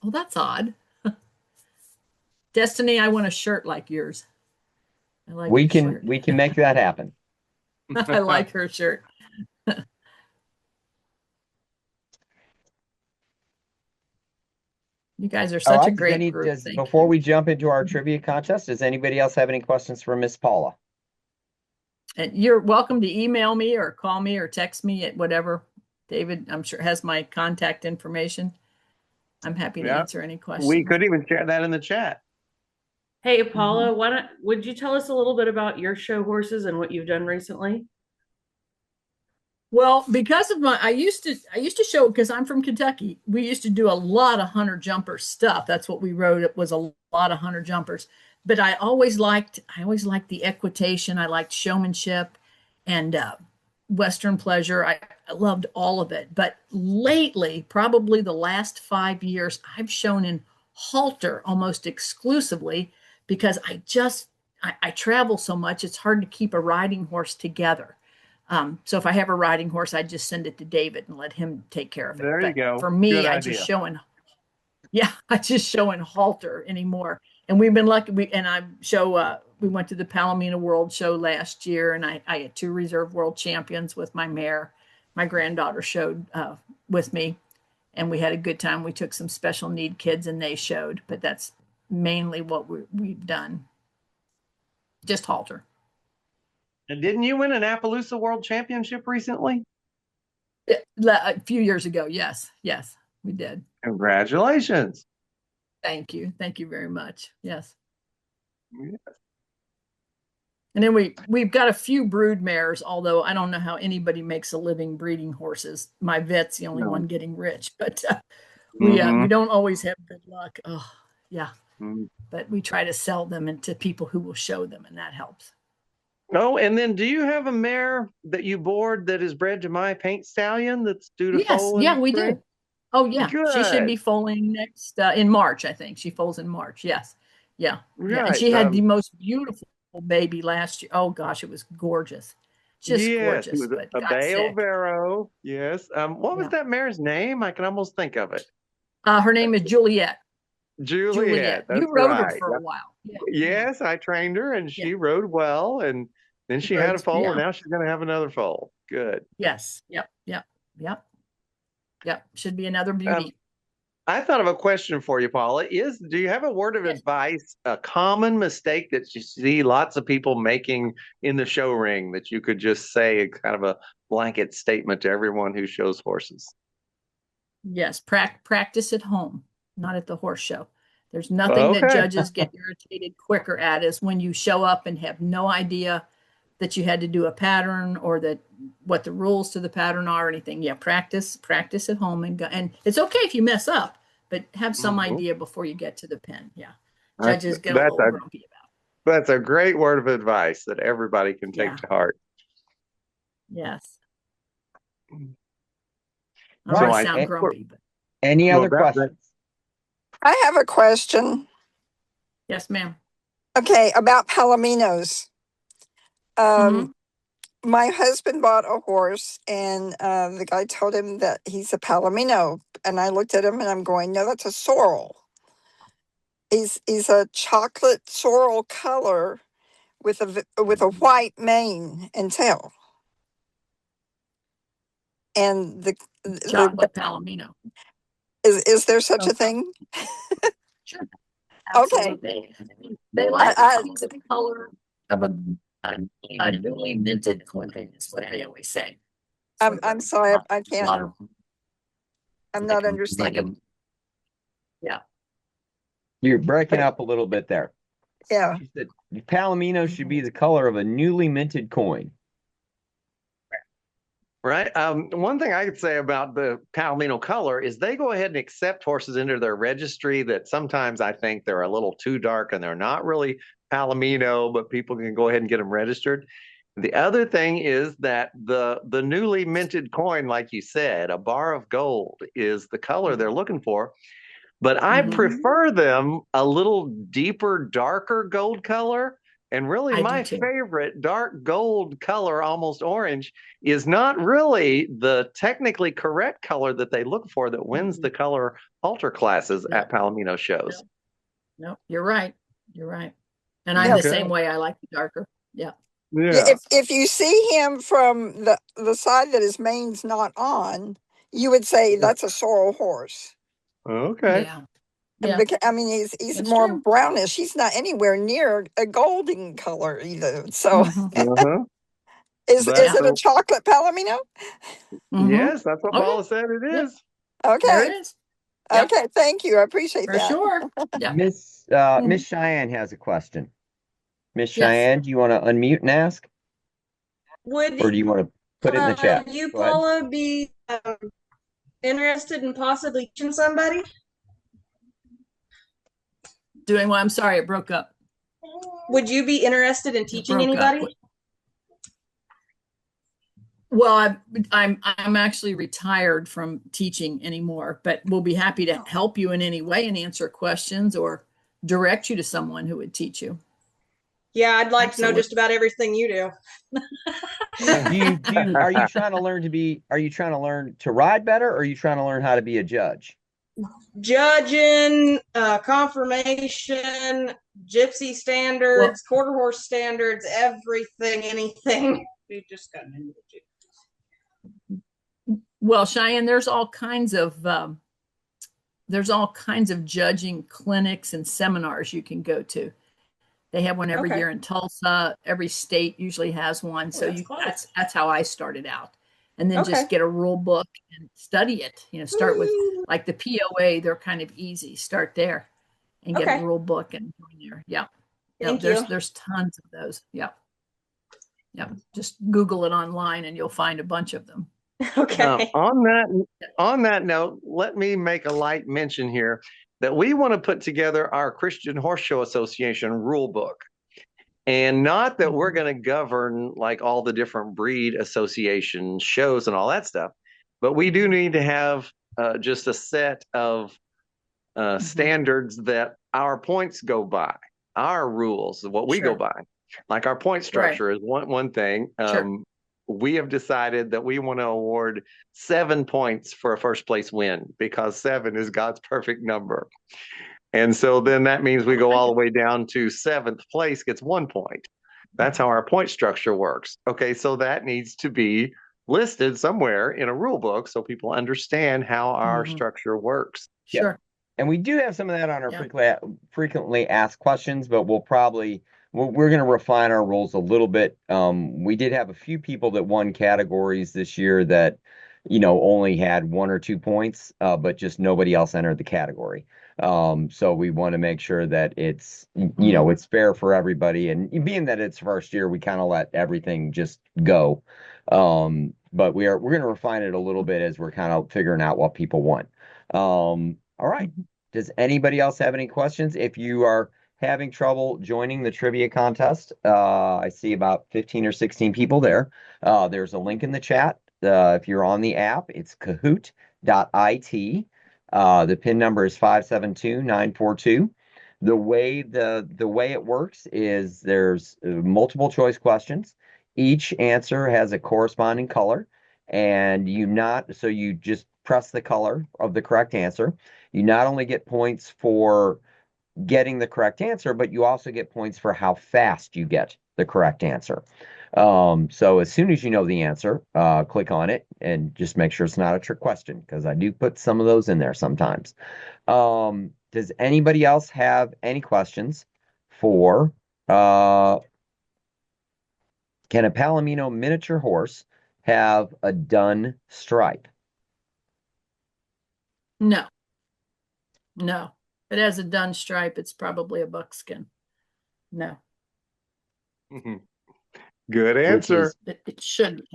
Well, that's odd. Destiny, I want a shirt like yours. I like We your can shirt. we can make that happen. I like her shirt. You guys are such a great group. Before we jump into our trivia contest, does anybody else have any questions for Miss Paula? And you're welcome to email me or call me or text me at whatever. David, I'm sure, has my contact information. I'm happy to answer any questions. We could even share that in the chat. Hey, Paula, would you tell us a little bit about your show horses and what you've done recently? Well, because of I used to show, because I'm from Kentucky. We used to do a lot of hunter jumper stuff. That's what we rode. It was a lot of hunter jumpers. But I always liked the equitation. I liked showmanship and Western pleasure. I loved all of it. But lately, probably the last 5 years, I've shown in halter almost exclusively because I travel so much. It's hard to keep a riding horse together. So if I have a riding horse, I just send it to David and let him take care of it. There you But go. for me, Good I idea. just show I just show in halter anymore. And we've been lucky. We went to the Palomino World Show last year, and I had 2 reserve world champions with my mare. My granddaughter showed with me, and we had a good time. We took some special need kids, and they showed. But that's mainly what we've done. Just halter. And didn't you win an Appaloosa World Championship recently? A few years ago, yes, we did. Congratulations. Thank you very much. Yes. Yes. And then we've got a few brood mares, although I don't know how anybody makes a living breeding horses. My vet's the only one getting rich, but we don't always have good luck. Oh, yeah. But we try to sell them to people who will show them, and that helps. Oh, and then do you have a mare that you board that is bred to my paint stallion that's due to foal? Yeah, we spring? do. Oh, yeah. She should Good. be foaling next in March, I think. She foals in March. Yes. Yeah. Yeah. And Right. she had the most beautiful baby last year. Oh, gosh, it was gorgeous. Just Yes, gorgeous. it was But a got Bayo sick. Vero. Yes. What was that mare's name? I can almost think of it. Her name is Juliet. Juliet. That's You rode her right. for a while. Yeah. Yes, I trained her and she rode well, and then she had a foal, and now she's going to have another foal. Good. Yes. Yep. Should be another beauty. I thought of a question for you, Paula. Do you have a word of advice, a common mistake that you see lots of people making in the show ring that you could just say kind of a blanket statement to everyone who shows horses? Yes. Practice at home, not at the horse show. There's nothing that judges get irritated quicker at is when you show up and have no idea that you had to do a pattern or that what the rules to the pattern are or anything. Yeah, practice at home and it's okay if you mess up, but have some idea before you get to the pen. Yeah, judges get a little grumpy about. That's a great word of advice that everybody can take to heart. Yes. I sound grumpy, but any other questions? I have a question. Yes, ma'am. Okay, about palominos. My husband bought a horse, and the guy told him that he's a palomino, and I looked at him and I'm going, no, that's a sorrel. He's a chocolate sorrel color with a white mane and tail. And the chocolate palomino. Is there such a thing? Sure. Okay. They like the color of a newly minted coin, is what I always say. I'm sorry, I can't. I'm not understanding. Yeah. You're breaking up a little bit there. Yeah. She said palomino should be the color of a newly minted coin. Right. One thing I could say about the palomino color is they go ahead and accept horses into their registry that sometimes I think they're a little too dark and they're not really palomino, but people can go ahead and get them registered. The other thing is that the newly minted coin, like you said, a bar of gold is the color they're looking for. But I prefer them a little deeper, darker gold color. And really, my favorite dark gold color, almost orange, is not really the technically correct color that they look for that wins the color halter classes at Palomino shows. No, you're right. You're right. And I'm the same way. I like the darker. Yeah. If you see him from the side that his mane's not on, you would say that's a sorrel horse. Okay. Yeah. I mean, he's more brownish. He's not anywhere near a golden color either. So, is it a chocolate palomino? Yes, that's what Paula said it is. Okay. There it is. Okay, thank you. I appreciate that. For sure. Miss Miss Cheyenne has a question. Miss Yes. Cheyenne, do you want to unmute and ask, Would or do you want to put it in the chat? you, Go ahead. Paula, be interested in possibly teaching somebody? Doing what? I'm sorry, it broke up. Would you be interested in teaching broke up. anybody? Well, I'm actually retired from teaching anymore, but we'll be happy to help you in any way and answer questions or direct you to someone who would teach you. Yeah, I'd like to know Absolutely. just about everything you do. Are you trying to learn to ride better, or are you trying to learn how to be a judge? Judging, confirmation, gypsy standards, quarter horse standards, everything, anything. We've just gotten into the Well, Cheyenne, there's all kinds of judging clinics and seminars you can go to. They have one every Okay. year in Tulsa. Every state usually has one. So that's how I started out. And then just get a rule book and study it. Start with like the POA, they're kind of easy. Start there and get a rule book and join there. Yeah. There's tons of those. Yeah. Yeah. Just Google it online and you'll find a bunch of them. Okay. On that note, let me make a light mention here that we want to put together our Christian Horse Show Association rule book. And not that we're going to govern like all the different breed association shows and all that stuff, but we do need to have just a set of standards that our points go by, our rules, what we go by. Like our point structure is one thing. We have decided that we want to award 7 points for a first place win because 7 is God's perfect number. And so then that means we go all the way down to 7th place gets 1 point. That's how our point structure works. Okay, so that needs to be listed somewhere in a rule book so people understand how our structure works. Sure. Yep. And we do have some of that on our frequently asked questions, but we're going to refine our rules a little bit. We did have a few people that won categories this year that, only had 1 or 2 points, but just nobody else entered the category. So we want to make sure that it's, it's fair for everybody. And being that it's first year, we kind of let everything just go. But we're going to refine it a little bit as we're kind of figuring out what people want. All right. Does anybody else have any questions? If you are having trouble joining the trivia contest, I see about 15 or 16 people there. There's a link in the chat. If you're on the app, it's kahoot.it. The PIN number is 572942. The way it works is there's multiple choice questions. Each answer has a corresponding color, and so you just press the color of the correct answer. You not only get points for getting the correct answer, but you also get points for how fast you get the correct answer. So as soon as you know the answer, click on it and just make sure it's not a trick question, because I do put some of those in there sometimes. Does anybody else have any questions for can a Palomino miniature horse have a dun stripe? No. If it has a dun stripe, it's probably a buckskin. No. Good answer. It shouldn't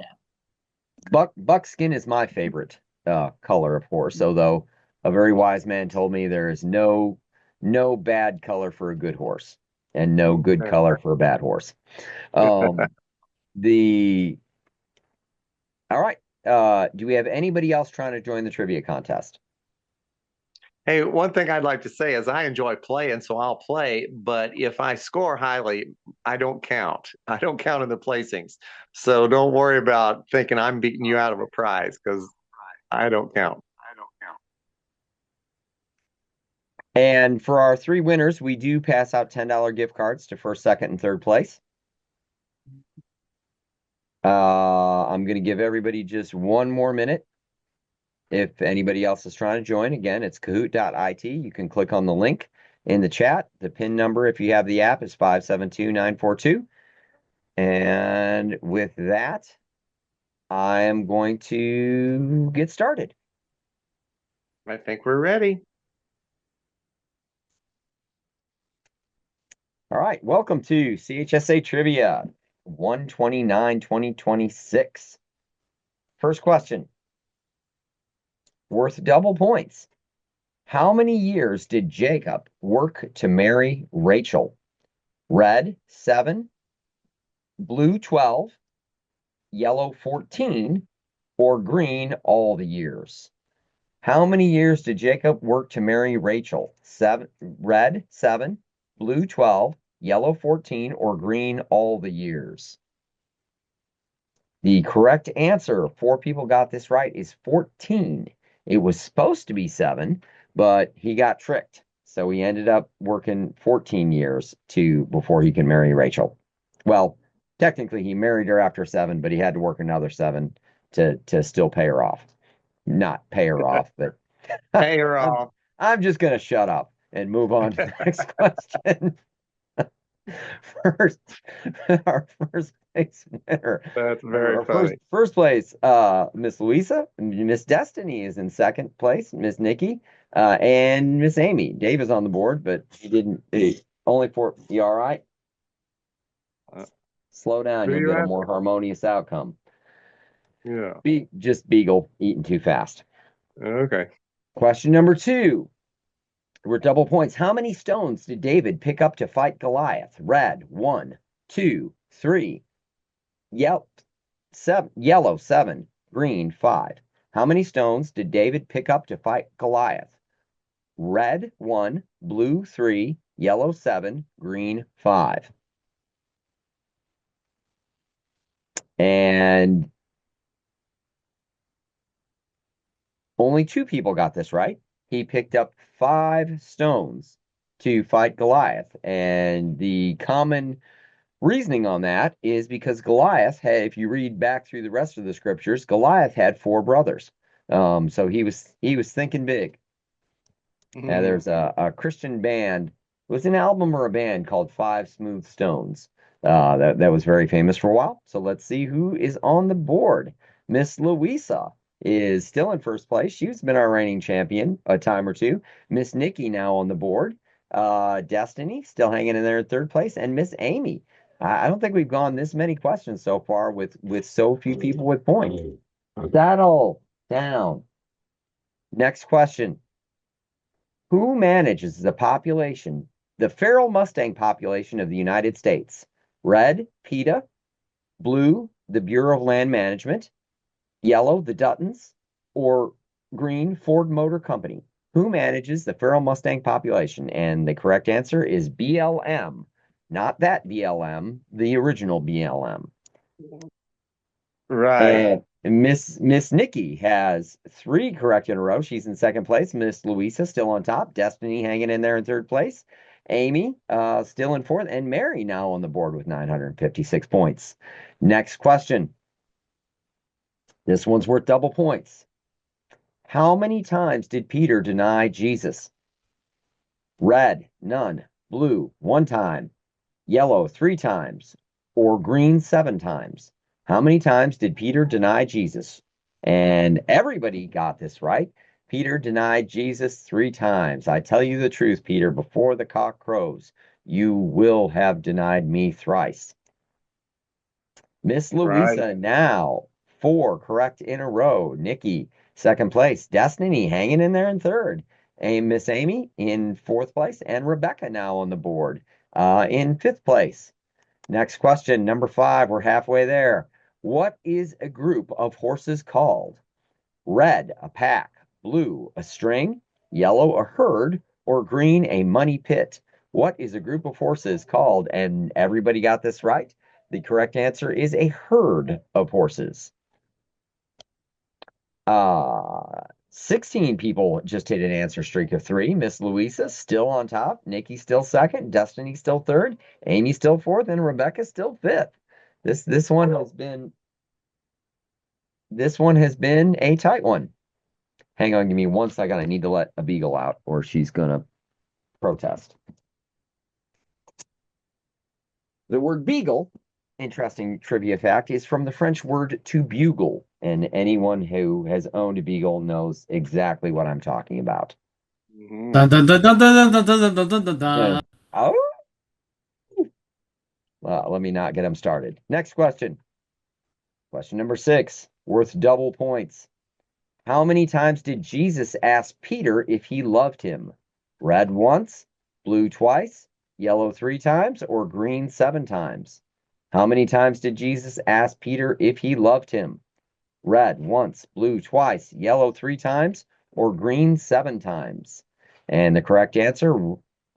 have. Buckskin is my favorite color of horse, although a very wise man told me there is no bad color for a good horse and no good color for a bad horse. All right. Do we have anybody else trying to join the trivia contest? Hey, one thing I'd like to say is I enjoy playing, so I'll play. But if I score highly, I don't count. I don't count in the placings. So don't worry about thinking I'm beating you out of a prize, because I don't count. And for our 3 winners, we do pass out $10 gift cards to first, second, and third place. I'm going to give everybody just 1 more minute. If anybody else is trying to join, again, it's kahoot.it. You can click on the link in the chat. The PIN number, if you have the app, is 572942. And with that, I am going to get started. I think we're ready. All right, welcome to CHSA Trivia 129-2026. First question, worth double points. How many years did Jacob work to marry Rachel? Red, 7, blue, 12, yellow, 14, or green, all the years? How many years did Jacob work to marry Rachel? Red, 7, blue, 12, yellow, 14, or green, all the years? The correct answer, 4 people got this right, is 14. It was supposed to be 7, but he got tricked. So he ended up working 14 years before he can marry Rachel. Well, technically he married her after 7, but he had to work another 7 to still pay her off. Not pay her off, but Pay her off. I'm just going to shut up and move on to the next question. Our first place winner. That's very Our funny. First place, Miss Louisa. Miss Destiny is in second place. Miss Nikki and Miss Amy. Dave is on the board, but he didn't. Only for you. All right. Slow down. Who You'll you get a asking? more harmonious outcome. Yeah. Just Beagle eating too fast. Okay. Question number 2. We're double points. How many stones did David pick up to fight Goliath? Red, 1, 2, 3. Yellow, 7. Green, 5. How many stones did David pick up to fight Goliath? Red, 1, blue, 3, yellow, 7, green, 5. And only 2 people got this right. He picked up 5 stones to fight Goliath. And the common reasoning on that is because Goliath had, if you read back through the rest of the scriptures, Goliath had 4 brothers. So he was thinking big. There's a Christian band. It was an album or a band called 5 Smooth Stones. That was very famous for a while. So let's see who is on the board. Miss Louisa is still in first place. She's been our reigning champion a time or two. Miss Nikki now on the board. Destiny still hanging in there in third place, and Miss Amy. I don't think we've gone this many questions so far with so few people with points. Settle down. Next question. Who manages the feral Mustang population of the United States? Red, PETA. Blue, the Bureau of Land Management. Yellow, the Duttons. Or green, Ford Motor Company. Who manages the feral Mustang population? And the correct answer is BLM. Not that BLM, the original BLM. Right. And Miss Nikki has 3 correct in a row. She's in second place. Miss Louisa still on top. Destiny hanging in there in third place. Amy still in fourth. And Mary now on the board with 956 points. Next question. This one's worth double points. How many times did Peter deny Jesus? Red, none. Blue, 1 time. Yellow, 3 times. Or green, 7 times. How many times did Peter deny Jesus? And everybody got this right. Peter denied Jesus 3 times. I tell you the truth, Peter, before the cock crows, you will have denied me thrice. Miss Louisa now, 4 correct in a row. Nikki, second place. Destiny hanging in there in third. And Miss Amy in fourth place. And Rebecca now on the board in fifth place. Next question, number 5. We're halfway there. What is a group of horses called? Red, a pack. Blue, a string. Yellow, a herd. Or green, a money pit. What is a group of horses called? And everybody got this right. The correct answer is a herd of horses. 16 people just hit an answer streak of 3. Miss Louisa still on top. Nikki still second. Destiny still third. Amy still fourth. And Rebecca still fifth. This one has been a tight one. Hang on, give me 1 second. I need to let a beagle out or she's gonna protest. The word beagle, interesting trivia fact, is from the French word to bugle. And anyone who has owned a beagle knows exactly what I'm talking about. Dun, dun, dun, dun, dun, dun, dun, dun, dun, dun, dun. Oh, let me not get them started. Next question. Question number 6, worth double points. How many times did Jesus ask Peter if he loved him? Red once, blue twice, yellow 3 times, or green 7 times? How many times did Jesus ask Peter if he loved him? Red once, blue twice, yellow 3 times, or green 7 times? And the correct answer,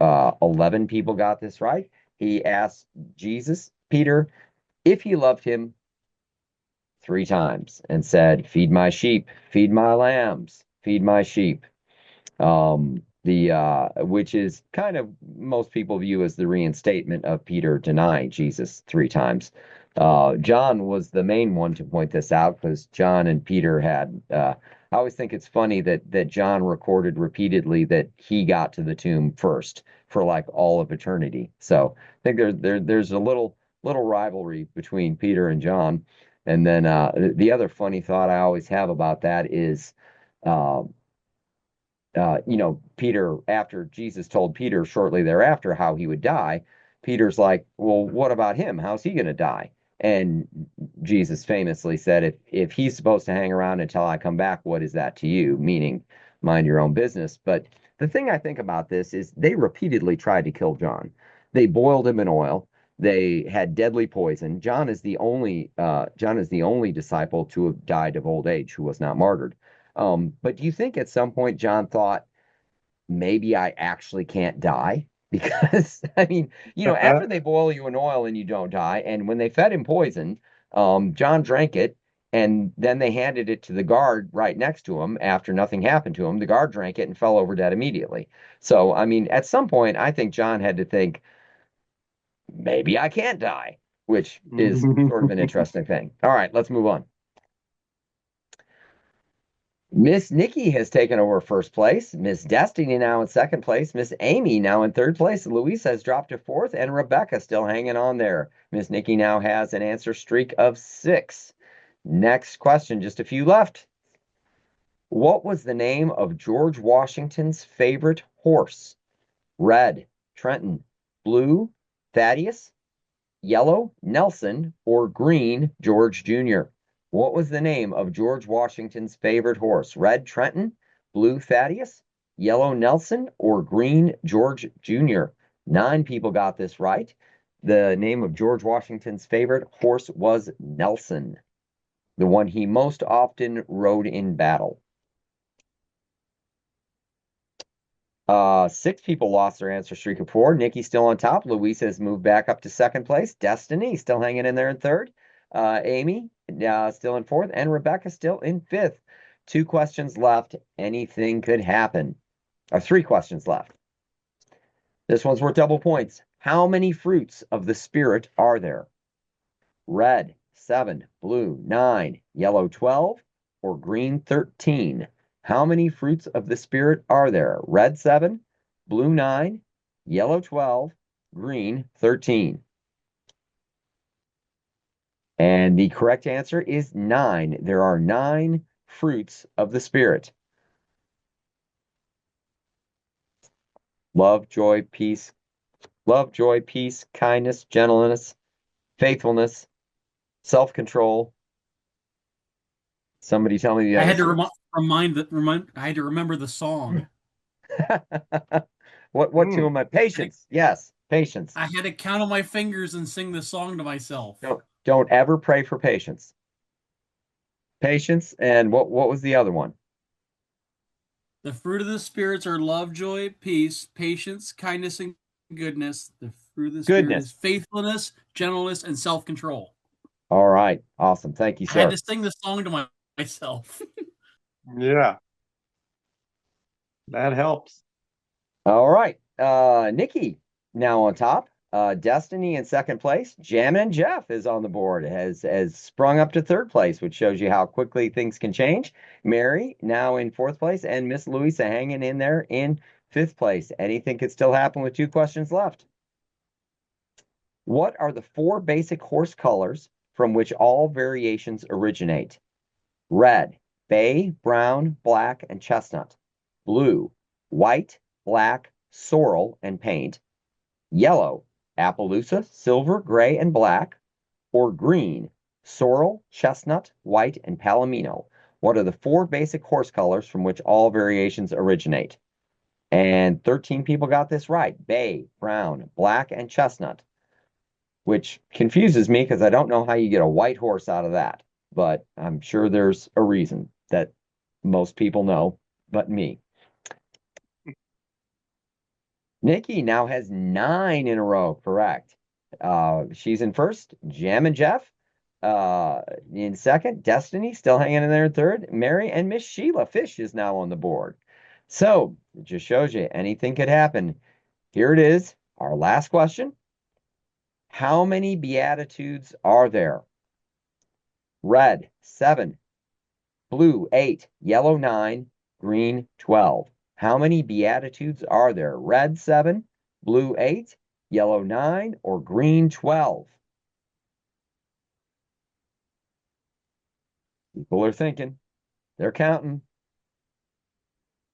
11 people got this right. He asked Peter, if he loved him 3 times and said, feed my sheep, feed my lambs, feed my sheep. Which is kind of most people view as the reinstatement of Peter denying Jesus 3 times. John was the main one to point this out because John and Peter had, I always think it's funny that John recorded repeatedly that he got to the tomb first for like all of eternity. So I think there's a little rivalry between Peter and John. And then the other funny thought I always have about that is, Peter, after Jesus told Peter shortly thereafter how he would die, Peter's like, well, what about him? How's he going to die? And Jesus famously said, if he's supposed to hang around until I come back, what is that to you? Meaning, mind your own business. But the thing I think about this is they repeatedly tried to kill John. They boiled him in oil. They had deadly poison. John is the only disciple to have died of old age who was not martyred. But do you think at some point John thought, maybe I actually can't die? Because, I mean, after they boil you in oil and you don't die, and when they fed him poison, John drank it, and then they handed it to the guard right next to him after nothing happened to him. The guard drank it and fell over dead immediately. So, I mean, at some point, I think John had to think, maybe I can't die, which is sort of an interesting thing. All right, let's move on. Miss Nikki has taken over first place. Miss Destiny now in second place. Miss Amy now in third place. Louise has dropped to fourth, and Rebecca still hanging on there. Miss Nikki now has an answer streak of 6. Next question, just a few left. What was the name of George Washington's favorite horse? Red, Trenton. Blue, Thaddeus. Yellow, Nelson. Or green, George Jr.? What was the name of George Washington's favorite horse? Red, Trenton. Blue, Thaddeus. Yellow, Nelson. Or green, George Jr.? 9 people got this right. The name of George Washington's favorite horse was Nelson, the one he most often rode in battle. 6 people lost their answer streak of 4. Nikki's still on top. Louise has moved back up to second place. Destiny still hanging in there in third. Amy still in fourth, and Rebecca still in fifth. 2 questions left. Anything could happen. 3 questions left. This one's worth double points. How many fruits of the Spirit are there? Red, 7, blue, 9, yellow, 12, or green, 13? How many fruits of the Spirit are there? Red, 7, blue, 9, yellow, 12, green, 13. And the correct answer is 9. There are 9 fruits of the Spirit. Love, joy, peace, kindness, gentleness, faithfulness, self-control. Somebody tell me the I other. had to I had to remember the song. What 2 of my patience? Yes, patience. I had to count on my fingers and sing the song to myself. Don't ever pray for patience. Patience, and what was the other one? The fruit of the spirits are love, joy, peace, patience, kindness, and goodness. The fruit of the Spirit is faithfulness, gentleness, and self-control. All right. Awesome. Thank you, sir. I had to sing the song to myself. Yeah. That helps. All right. Nikki now on top. Destiny in second place. Jammin' Jeff is on the board, has sprung up to third place, which shows you how quickly things can change. Mary now in fourth place, and Miss Louisa hanging in there in fifth place. Anything could still happen with 2 questions left. What are the 4 basic horse colors from which all variations originate? Red, bay, brown, black, and chestnut. Blue, white, black, sorrel, and paint. Yellow, Appaloosa, silver, gray, and black, or green, sorrel, chestnut, white, and palomino? What are the 4 basic horse colors from which all variations originate? And 13 people got this right. Bay, brown, black, and chestnut, which confuses me because I don't know how you get a white horse out of that, but I'm sure there's a reason that most people know but me. Nikki now has 9 in a row correct. She's in first. Jam and Jeff in second. Destiny still hanging in there in third. Mary and Miss Sheila Fish is now on the board. So it just shows you anything could happen. Here it is, our last question. How many Beatitudes are there? Red, 7. Blue, 8. Yellow, 9. Green, 12. How many Beatitudes are there? Red, 7. Blue, 8. Yellow, 9. Or green, 12? People are thinking. They're counting.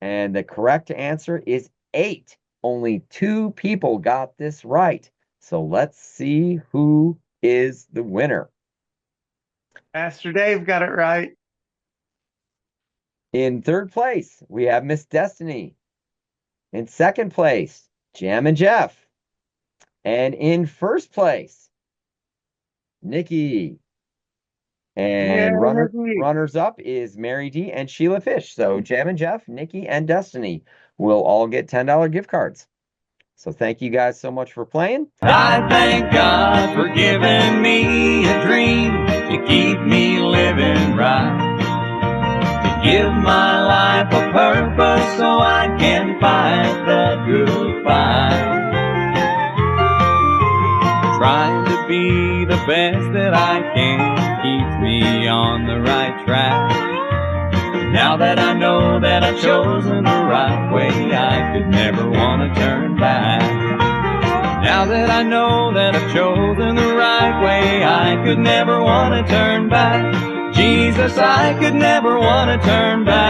And the correct answer is 8. Only 2 people got this right. So let's see who is the winner. Pastor Dave got it right. In third place, we have Miss Destiny. In second place, Jam and Jeff. And in first place, Nikki. And runners up is Mary D and Sheila Fish. So Jam and Jeff, Nikki, and Destiny will all get $10 gift cards. So thank you guys so much for playing. I thank God for giving me a dream to keep me living right. To give my life a purpose so I can fight the good fight. Trying to be the best that I can keeps me on the right track. Now that I know that I've chosen the right way, I could never want to turn back. Now that I know that I've chosen the right way, I could never want to turn back. Jesus, I could never want to turn back.